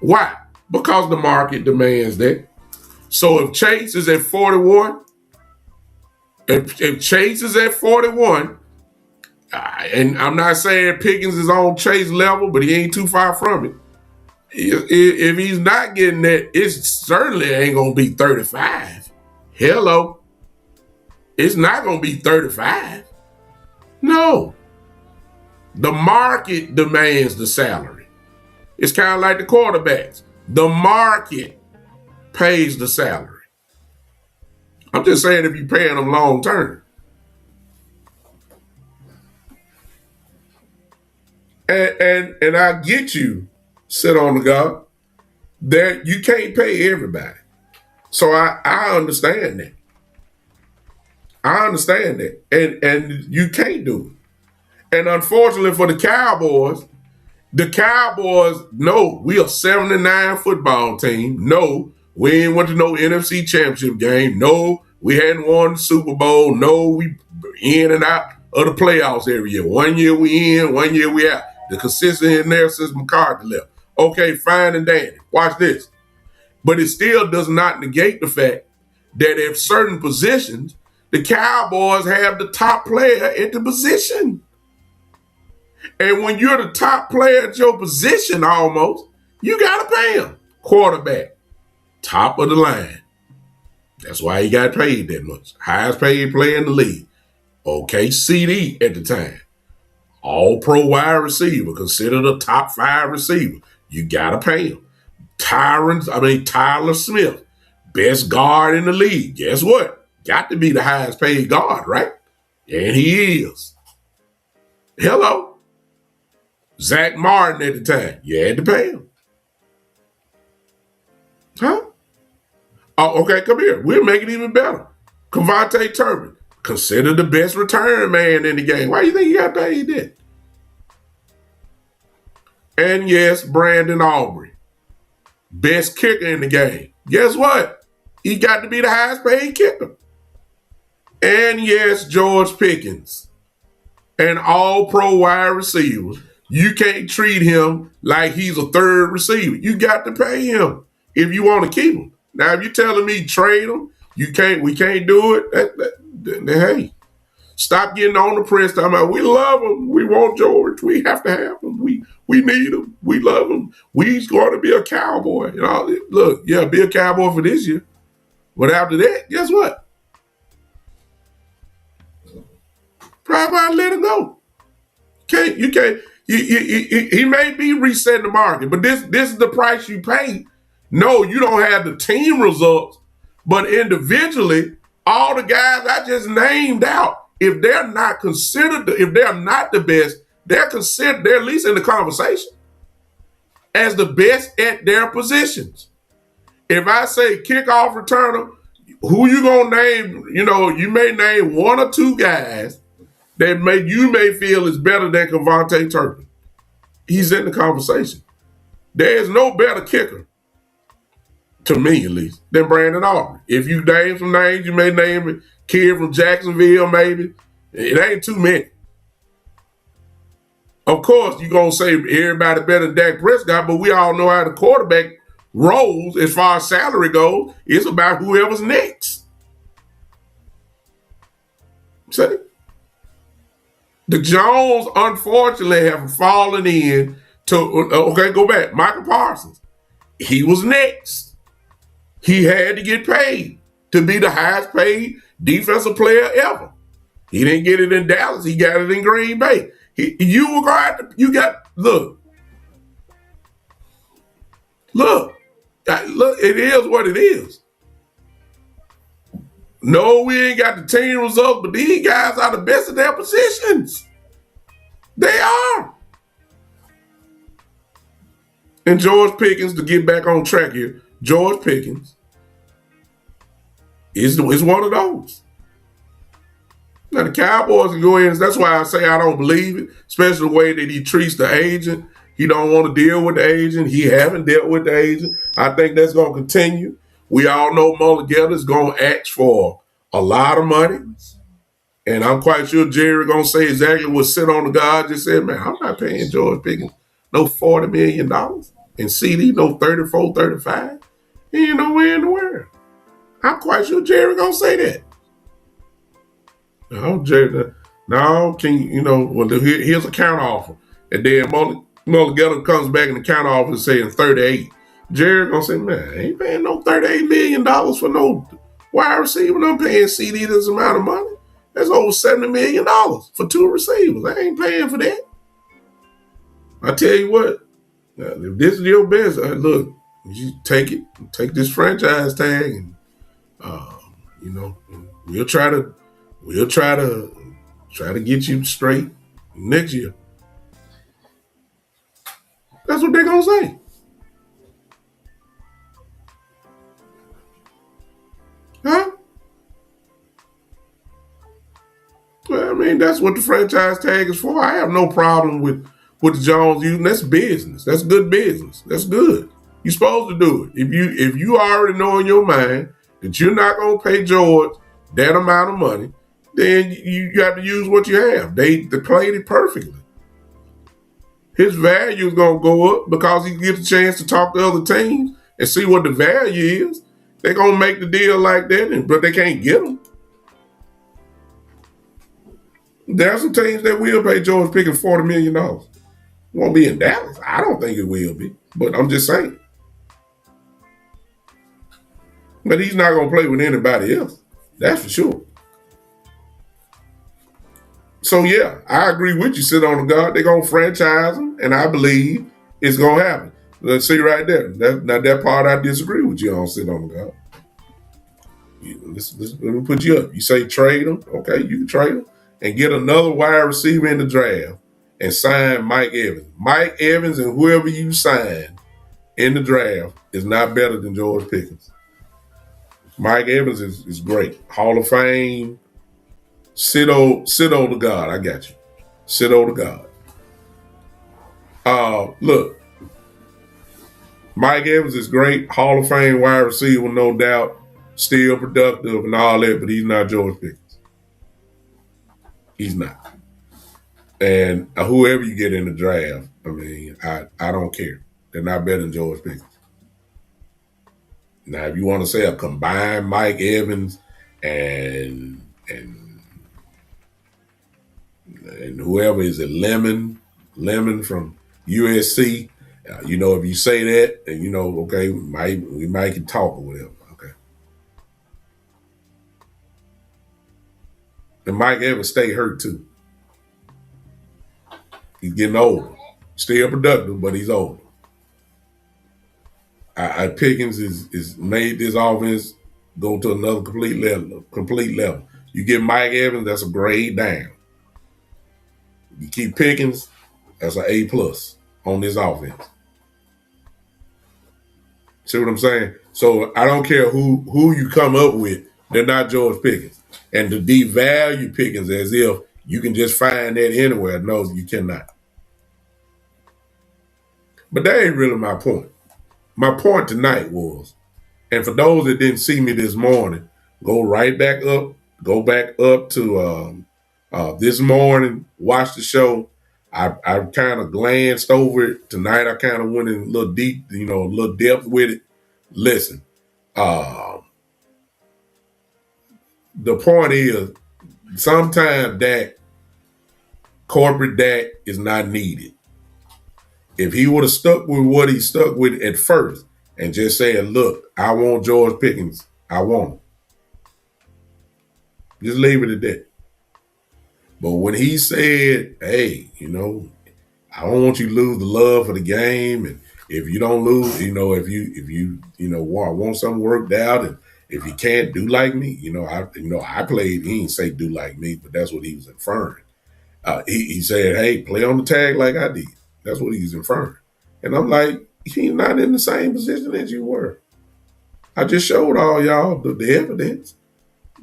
Why? Because the market demands that. So if Chase is at 41, if Chase is at 41, and I'm not saying Pickens is on Chase level, but he ain't too far from it. If he's not getting that, it certainly ain't going to be 35. Hello. It's not going to be 35. No. The market demands the salary. It's kind of like the quarterbacks. The market pays the salary. I'm just saying if you're paying them long term. And I get you, sit on the God, that you can't pay everybody. So I understand that. I understand that. And you can't do it. And unfortunately for the Cowboys know we are 7-9 football team. No, we ain't went to no NFC championship game. No, we hadn't won the Super Bowl. No, we in and out. of the playoffs every year. 1 year we in, 1 year we out. The consistency in there since McCarthy left. Okay, fine and dandy. Watch this. But it still does not negate the fact that at certain positions, the Cowboys have the top player at the position. And when you're the top player at your position almost, you got to pay him. Quarterback, top of the line. That's why he got paid that much. Highest paid player in the league. Okay, CD at the time. All-pro wide receiver, considered a top 5 receiver. You got to pay him. Tyler Smith, best guard in the league. Guess what? Got to be the highest paid guard, right? And he is. Hello. Zach Martin at the time. You had to pay him. Huh? Oh, okay, come here. We'll make it even better. Cavante Turpin, considered the best return man in the game. Why do you think he got paid that? And yes, Brandon Aubrey, best kicker in the game. Guess what? He got to be the highest paid kicker. And yes, George Pickens, an all-pro wide receiver. You can't treat him like he's a third receiver. You got to pay him if you want to keep him. Now, if you're telling me trade him, we can't do it, hey, stop getting on the press talking about we love him, we want George, we have to have him, we need him, we love him, he's going to be a Cowboy. And all, look, yeah, be a Cowboy for this year. But after that, guess what? Probably let him go. You can't. He may be resetting the market, but this is the price you pay. No, you don't have the team results, but individually, all the guys I just named out, if they're not considered, if they're not the best, they're at least in the conversation as the best at their positions. If I say kickoff returner, who you gonna name? You may name 1 or 2 guys that you may feel is better than Cavante Turpin. He's in the conversation. There is no better kicker, to me at least, than Brandon Aubrey. If you name some names, you may name a kid from Jacksonville, maybe. It ain't too many. Of course, you're going to say everybody better than Dak Prescott, but we all know how the quarterback rolls as far as salary goes. It's about whoever's next. See? The Jones, unfortunately, have fallen in to, okay, go back. Michael Parsons. He was next. He had to get paid to be the highest paid defensive player ever. He didn't get it in Dallas. He got it in Green Bay. Look, it is what it is. No, we ain't got the team results, but these guys are the best at their positions. They are. And George Pickens, to get back on track here, George Pickens is one of those. Now, the Cowboys can go in. That's why I say I don't believe it, especially the way that he treats the agent. He don't want to deal with the agent. He haven't dealt with the agent. I think that's going to continue. We all know Mulligetta is going to ask for a lot of money. And I'm quite sure Jerry going to say exactly what Sit on the God just said. Man, I'm not paying George Pickens no $40 million. And CD no 34, 35. He ain't nowhere in the world. I'm quite sure Jerry going to say that. No, Jerry, no, here's a counter offer. And then Mulligetta comes back and the counter offer is saying 38. Jerry gonna say, man, I ain't paying no $38 million for no wide receiver. I'm paying CD this amount of money. That's over $70 million for 2 receivers. I ain't paying for that. I tell you what, if this is your best, look, you take it, take this franchise tag, and we'll try to get you straight next year. That's what they're gonna say. Huh? Well, I mean, that's what the franchise tag is for. I have no problem with the Jones using. That's business. That's good business. That's good. You're supposed to do it. If you already know in your mind that you're not gonna pay George that amount of money, then you have to use what you have. They played it perfectly. His value is going to go up because he gets a chance to talk to other teams and see what the value is. They're going to make the deal like that, but they can't get him. There are some teams that will pay George Pickens $40 million. Won't be in Dallas. I don't think it will be, but I'm just saying. But he's not going to play with anybody else. That's for sure. So, yeah, I agree with you, sit on the guard. They're going to franchise him, and I believe it's going to happen. Let's see right there. That part I disagree with you on, sit on the guard. Let me put you up. You say trade him. Okay, you can trade him and get another wide receiver in the draft and sign Mike Evans. Mike Evans and whoever you sign in the draft is not better than George Pickens. Mike Evans is great. Hall of Fame. Sit on the God. I got you. Sit on the God. Look, Mike Evans is great. Hall of Fame wide receiver, no doubt. Still productive and all that, but he's not George Pickens. He's not. And whoever you get in the draft, I mean, I don't care. They're not better than George Pickens. Now, if you want to say a combined Mike Evans and whoever is it, Lemon from USC, if you say that, then okay, we might can talk or whatever. Okay. And Mike Evans stay hurt too. He's getting older. Still productive, but he's older. Pickens is made this offense go to another complete level. You get Mike Evans, that's a grade down. You keep Pickens, that's an A+ on this offense. See what I'm saying? So I don't care who you come up with, they're not George Pickens. And to devalue Pickens as if you can just find that anywhere, no, you cannot. But that ain't really my point. My point tonight was, and for those that didn't see me this morning, go back up to this morning, watch the show. I kind of glanced over it tonight. I kind of went in a little deep, a little depth with it. Listen, the point is, sometimes corporate Dak is not needed. If he would have stuck with what he stuck with at first and just said, look, I want George Pickens, I want him. Just leave it at that. But when he said, hey, I don't want you to lose the love for the game. And if you don't lose, if you want something worked out, and if you can't do like me, I played, he didn't say do like me, but that's what he was inferring. He said, hey, play on the tag like I did. That's what he's inferring. And I'm like, he's not in the same position as you were. I just showed all y'all the evidence.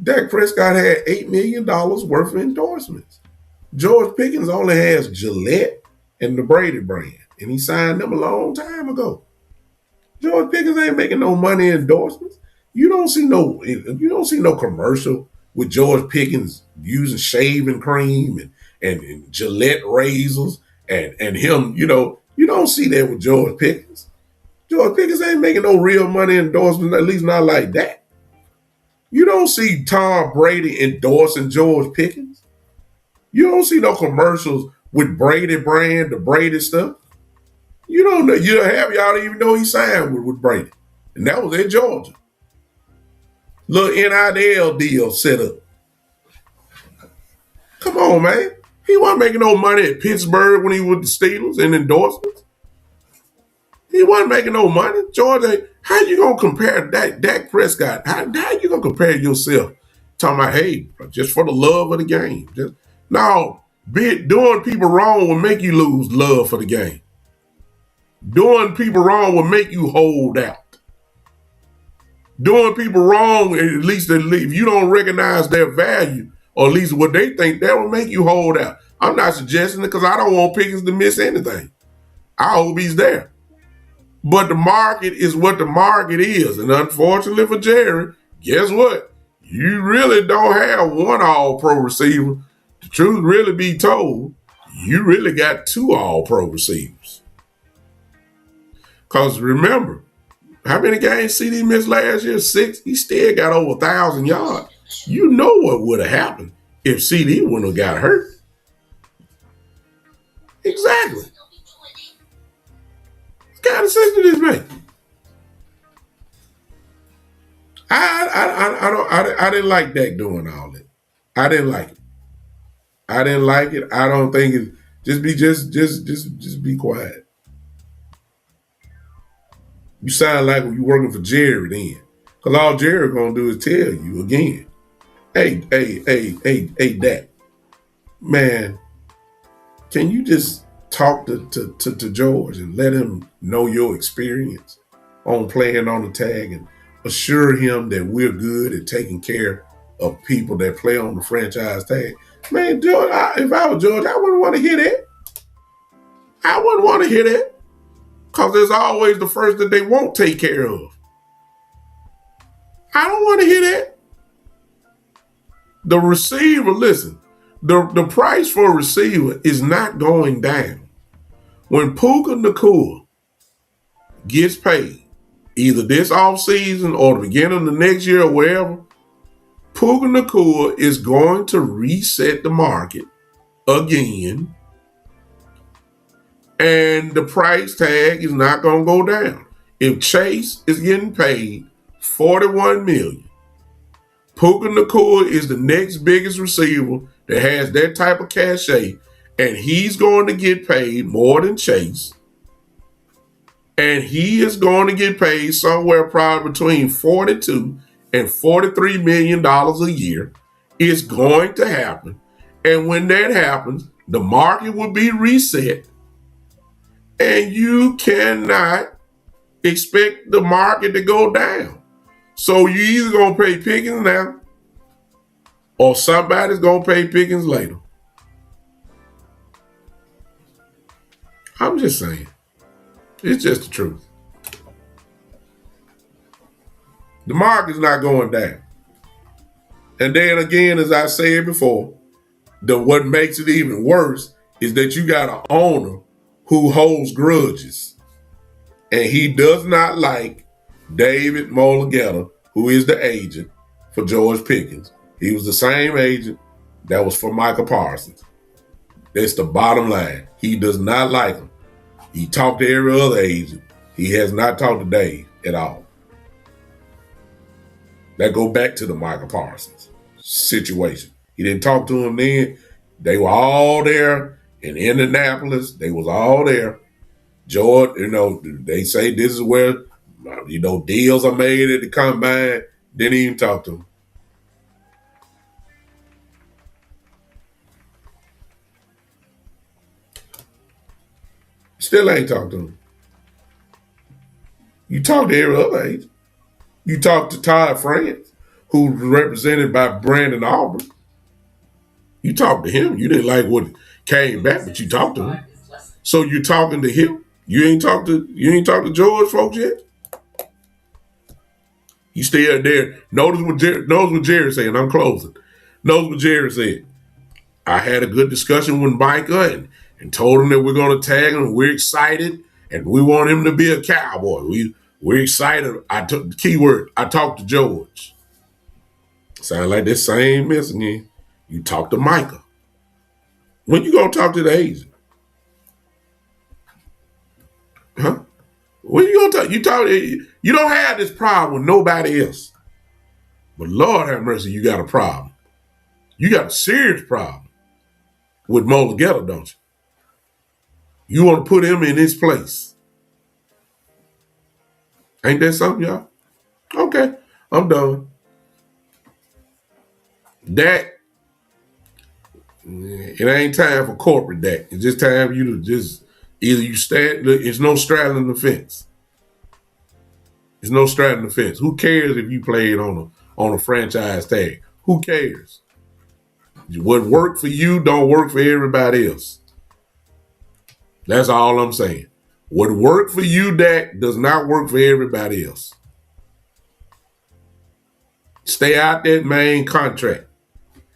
Dak Prescott had $8 million worth of endorsements. George Pickens only has Gillette and the Brady brand, and he signed them a long time ago. George Pickens ain't making no money in endorsements. You don't see no commercial with George Pickens using shaving cream and Gillette razors and him, you don't see that with George Pickens. George Pickens ain't making no real money endorsement, at least not like that. You don't see Tom Brady endorsing George Pickens. You don't see no commercials with Brady brand, the Brady stuff. You don't know. Y'all even know he signed with Brady. And that was in Georgia. Little NIL deal set up. Come on, man. He wasn't making no money at Pittsburgh when he was with the Steelers and endorsements. He wasn't making no money. Georgia, how you going to compare Dak Prescott? How you going to compare yourself? Talking about, hey, just for the love of the game. Doing people wrong will make you lose love for the game. Doing people wrong will make you hold out. Doing people wrong, at least if you don't recognize their value, or at least what they think, that will make you hold out. I'm not suggesting it because I don't want Pickens to miss anything. I hope he's there. But the market is what the market is. And unfortunately for Jerry, guess what? You really don't have one all-pro receiver. The truth really be told, you really got two all-pro receivers. Because remember, how many games CD missed last year? 6. He still got over 1,000 yards. You know what would have happened if CD wouldn't have got hurt. Exactly. What kind of sense did this make? I didn't like Dak doing all that. I didn't like it. I didn't like it. I don't think it. Just be quiet. You sound like you working for Jerry then, because all Jerry gonna do is tell you again. Hey, Dak, man, can you just talk to George and let him know your experience on playing on the tag and assure him that we're good at taking care of people that play on the franchise tag? Man, George, if I was George, I wouldn't want to hear that. I wouldn't want to hear that, because there's always the first that they won't take care of. I don't want to hear that. The receiver, listen, the price for a receiver is not going down. When Puka Nacua gets paid, either this offseason or the beginning of the next year or wherever, Puka Nacua is going to reset the market again, and the price tag is not going to go down. If Chase is getting paid $41 million, Puka Nacua is the next biggest receiver that has that type of cachet, and he's going to get paid more than Chase, and he is going to get paid somewhere probably between $42 and $43 million a year. It's going to happen. And when that happens, the market will be reset. And you cannot expect the market to go down. So you either going to pay Pickens now, or somebody's going to pay Pickens later. I'm just saying. It's just the truth. The market's not going down. And then again, as I said before, what makes it even worse is that you got an owner who holds grudges. And he does not like David Mulligetta, who is the agent for George Pickens. He was the same agent that was for Micah Parsons. That's the bottom line. He does not like him. He talked to every other agent. He has not talked to Dave at all. That go back to the Micah Parsons situation. He didn't talk to him then. They were all there in Indianapolis. They was all there. George, they say this is where, deals are made at the combine. Didn't even talk to him. Still ain't talked to him. You talk to every other agent. You talk to Todd France, who's represented by Brandon Aubrey. You talked to him. You didn't like what came back, but you talked to him. So you're talking to him. You ain't talked to George folks yet. He still there. Notice what Jerry said. I'm closing. Notice what Jerry said. I had a good discussion with Micah and told him that we're going to tag him. We're excited, and we want him to be a Cowboy. We're excited. I took the keyword. I talked to George. Sound like that same mess again. You talk to Micah. When you gonna talk to the agent? Huh? When you gonna talk? You don't have this problem with nobody else. But Lord have mercy, you got a problem. You got a serious problem with Mulligetta, don't you? You want to put him in his place. Ain't that something, y'all? Okay, I'm done. Dak, it ain't time for corporate Dak. It's just time for you to just either you stand. It's no straddling the fence. It's no straddling the fence. Who cares if you played on a franchise tag? Who cares? What worked for you don't work for everybody else. That's all I'm saying. What worked for you, Dak, does not work for everybody else. Stay out that main contract.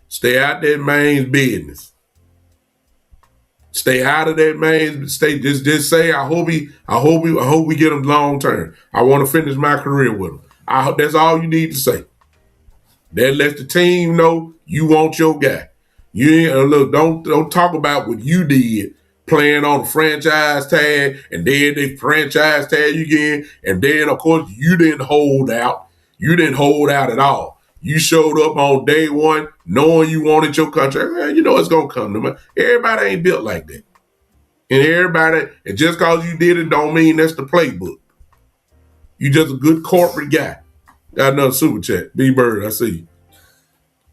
Stay out that main business. Stay out of that main. Stay just say I hope we get him long term. I want to finish my career with him. That's all you need to say. That lets the team know you want your guy. You ain't look. Don't talk about what you did playing on the franchise tag, and then they franchise tag you again, and then of course you didn't hold out. You didn't hold out at all. You showed up on day one knowing you wanted your contract. Man, you know it's gonna come to me. Everybody ain't built like that, and just cause you did it don't mean that's the playbook. You just a good corporate guy. Got another super chat. B Bird, I see you.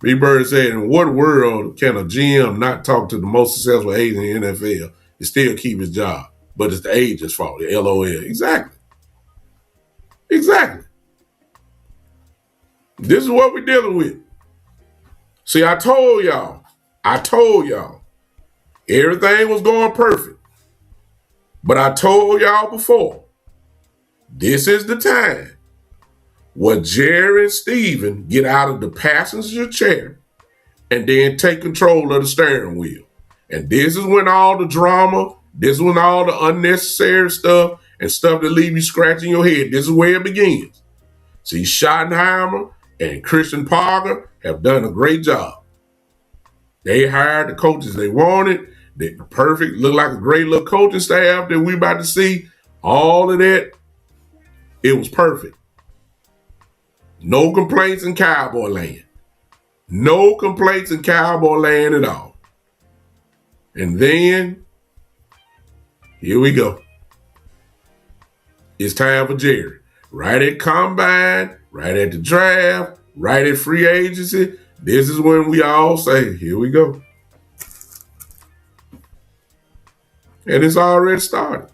B Bird said, in what world can a GM not talk to the most successful agent in the NFL and still keep his job? But it's the agent's fault. The LOL. Exactly. This is what we're dealing with. See, I told y'all, everything was going perfect. But I told y'all before, this is the time where Jerry and Steven get out of the passenger chair and then take control of the steering wheel. And this is when all the drama, this is when all the unnecessary stuff and stuff that leave you scratching your head, this is where it begins. See, Schottenheimer and Christian Parker have done a great job. They hired the coaches they wanted. They perfect, look like a great little coaching staff that we about to see. All of that, it was perfect. No complaints in Cowboy land. No complaints in Cowboy land at all. And then, here we go. It's time for Jerry. Right at combine, right at the draft, right at free agency. This is when we all say, here we go. And it's already started.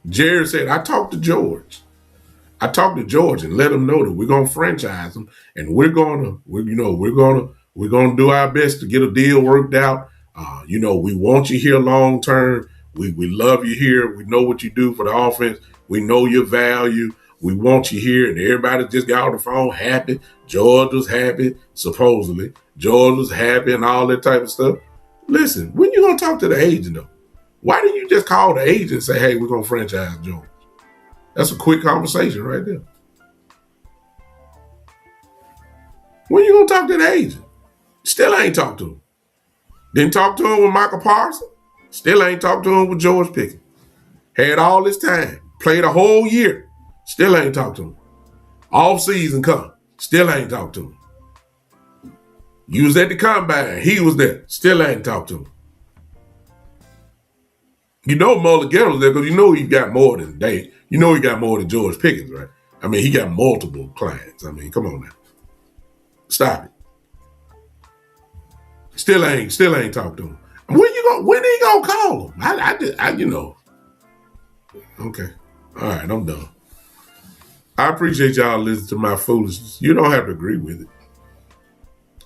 Jerry said, I talked to George and let him know that we're gonna franchise him, and we're gonna do our best to get a deal worked out. We want you here long term. We love you here. We know what you do for the offense. We know your value. We want you here. And everybody just got on the phone happy. George was happy, supposedly. George was happy and all that type of stuff. Listen, when you gonna talk to the agent though? Why didn't you just call the agent and say, hey, we're going to franchise George? That's a quick conversation right there. When you going to talk to the agent? Still ain't talked to him. Didn't talk to him with Michael Parsons. Still ain't talked to him with George Pickens. Had all this time. Played a whole year. Still ain't talked to him. Off season come. Still ain't talked to him. You was at the combine. He was there. Still ain't talked to him. You know Mulligan there because you know he got more than Dave. You know he got more than George Pickens, right? I mean, he got multiple clients. I mean, come on now. Stop it. Still ain't talked to him. When he gonna call him? Okay. All right, I'm done. I appreciate y'all listening to my foolishness. You don't have to agree with it.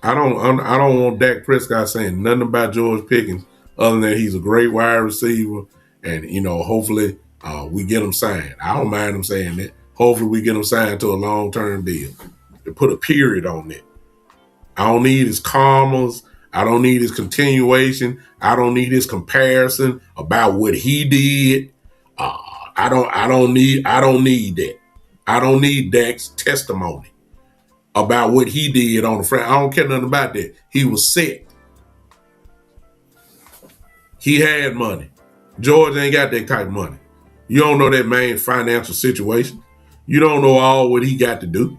I don't want Dak Prescott saying nothing about George Pickens other than he's a great wide receiver, and hopefully we get him signed. I don't mind him saying that. Hopefully we get him signed to a long-term deal. To put a period on it. I don't need his commas. I don't need his continuation. I don't need his comparison about what he did. I don't need that. I don't need Dak's testimony about what he did on the front. I don't care nothing about that. He was set. He had money. George ain't got that type of money. You don't know that man's financial situation. You don't know all what he got to do.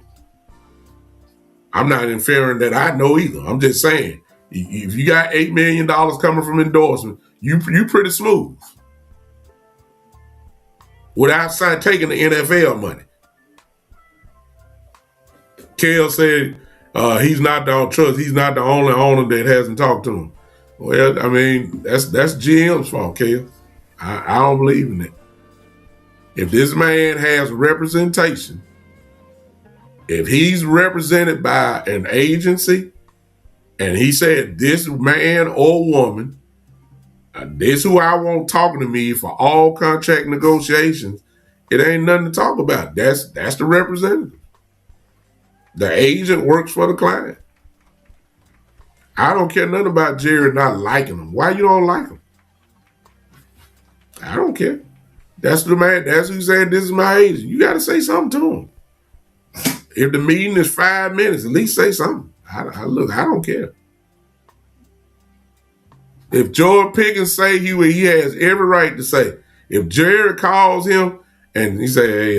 I'm not inferring that I know either. I'm just saying, if you got $8 million coming from endorsement, you pretty smooth. Without taking the NFL money. Kale said he's not the only owner that hasn't talked to him. Well, I mean, that's GM's fault, Kale. I don't believe in that. If this man has representation, if he's represented by an agency, and he said, this man or woman, this who I want talking to me for all contract negotiations, It ain't nothing to talk about. That's the representative. The agent works for the client. I don't care nothing about Jerry not liking him. Why you don't like him? I don't care. That's the man. That's who said this is my agent. You got to say something to him. If the meeting is 5 minutes, at least say something. I don't care. If George Pickens say he has every right to say. If Jerry calls him and he say, hey,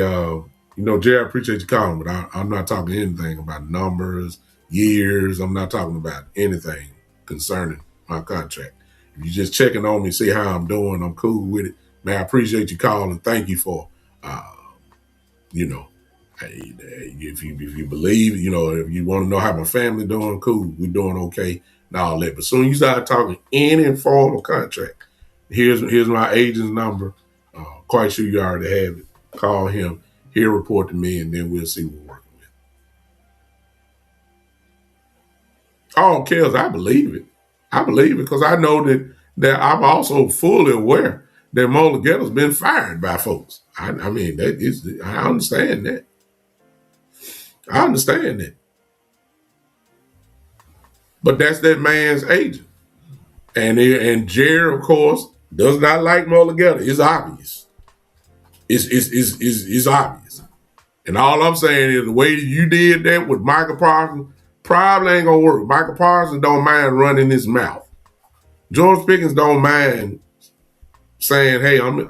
Jerry, I appreciate you calling, but I'm not talking anything about numbers, years. I'm not talking about anything concerning my contract. If you're just checking on me, see how I'm doing, I'm cool with it. Man, I appreciate you calling. Thank you for, if you believe, if you want to know how my family doing, cool, we're doing okay and all that. But soon you start talking any informal contract, here's my agent's number. Quite sure you already have it. Call him. He'll report to me, and then we'll see what we're working with. All Kells, I believe it. I believe it because I know that I'm also fully aware that Mulligetto's been fired by folks. I understand that. I understand that. But that's that man's agent. And Jerry, of course, does not like Mulligetto. It's obvious. It's obvious. And all I'm saying is the way you did that with Michael Parsons probably ain't gonna work. Michael Parsons don't mind running his mouth. George Pickens don't mind saying, "Hey, I'm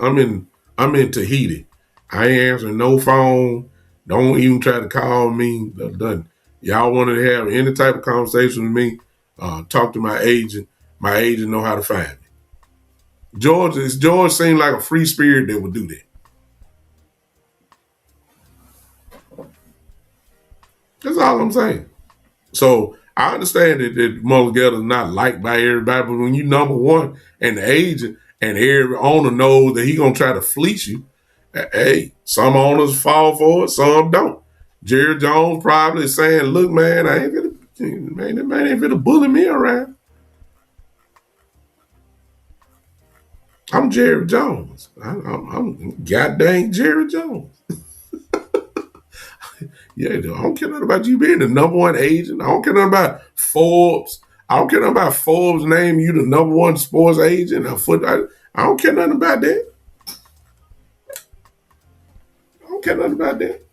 in Tahiti. I ain't answering no phone. Don't even try to call me. Done. Y'all wanted to have any type of conversation with me? Talk to my agent. My agent know how to find me." George seemed like a free spirit that would do that. That's all I'm saying. So I understand that Mulligetto is not liked by everybody, but when you number one and the agent and every owner knows that he gonna try to fleece you, hey, some owners fall for it, some don't. Jerry Jones probably is saying, "Look, man, that man ain't finna bully me around. I'm Jerry Jones. I'm goddamn Jerry Jones." Yeah, I don't care nothing about you being the number one agent. I don't care nothing about Forbes. I don't care nothing about Forbes naming you the number one sports agent. I don't care nothing about that. I don't care nothing about that.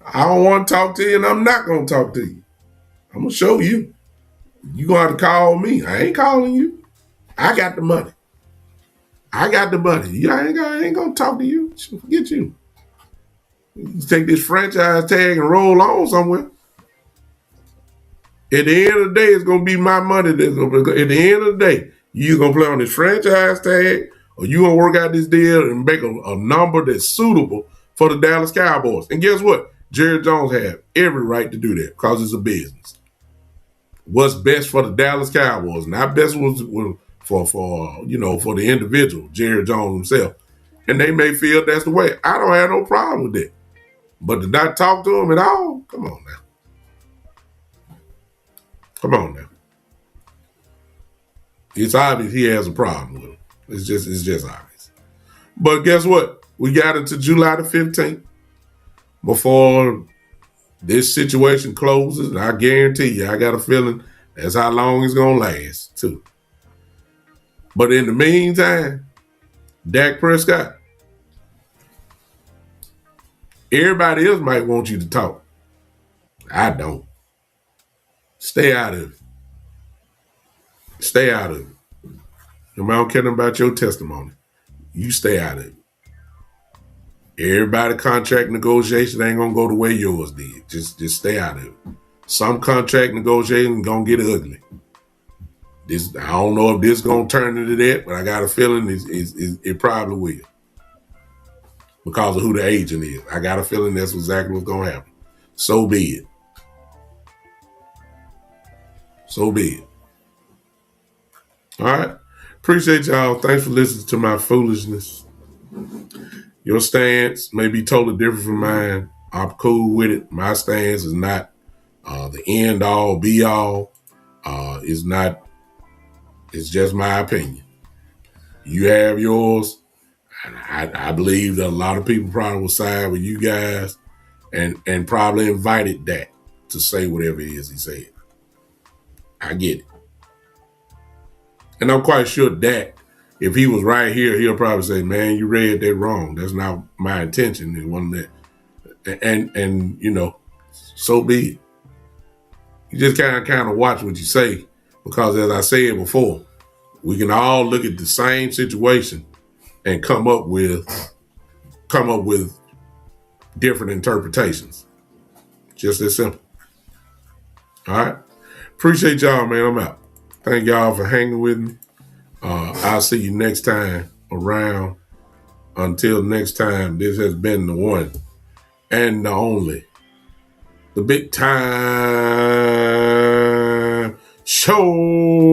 I don't want to talk to you, and I'm not going to talk to you. I'm going to show you. You're going to have to call me. I ain't calling you. I got the money. I ain't going to talk to you. Forget you. You take this franchise tag and roll on somewhere. At the end of the day, it's going to be my money. At the end of the day, you're going to play on this franchise tag or you're going to work out this deal and make a number that's suitable for the Dallas Cowboys. And guess what? Jerry Jones had every right to do that because it's a business. What's best for the Dallas Cowboys, not best for the individual, Jerry Jones himself. And they may feel that's the way. I don't have no problem with that. But to not talk to him at all, come on now. Come on now. It's obvious he has a problem with him. It's just obvious. But guess what? We got into July the 15th before this situation closes. And I guarantee you, I got a feeling that's how long it's going to last, too. But in the meantime, Dak Prescott, everybody else might want you to talk. I don't. Stay out of it. Stay out of it. I don't care about your testimony. You stay out of it. Everybody contract negotiation ain't gonna go the way yours did. Just stay out of it. Some contract negotiation gonna get ugly. I don't know if this gonna turn into that, but I got a feeling it probably will. Because of who the agent is. I got a feeling that's exactly what's gonna happen. So be it. So be it. All right. Appreciate y'all. Thanks for listening to my foolishness. Your stance may be totally different from mine. I'm cool with it. My stance is not the end all, be all. It's just my opinion. You have yours. I believe that a lot of people probably will side with you guys and probably invited Dak to say whatever it is he said. I get it. And I'm quite sure Dak, if he was right here, he'll probably say, man, you read that wrong. That's not my intention. It wasn't that. And you know, so be it. You just kind of watch what you say, because as I said before, we can all look at the same situation and come up with different interpretations. Just as simple. All right. Appreciate y'all, man. I'm out. Thank y'all for hanging with me. I'll see you next time around. Until next time, this has been the one and the only, the big time show.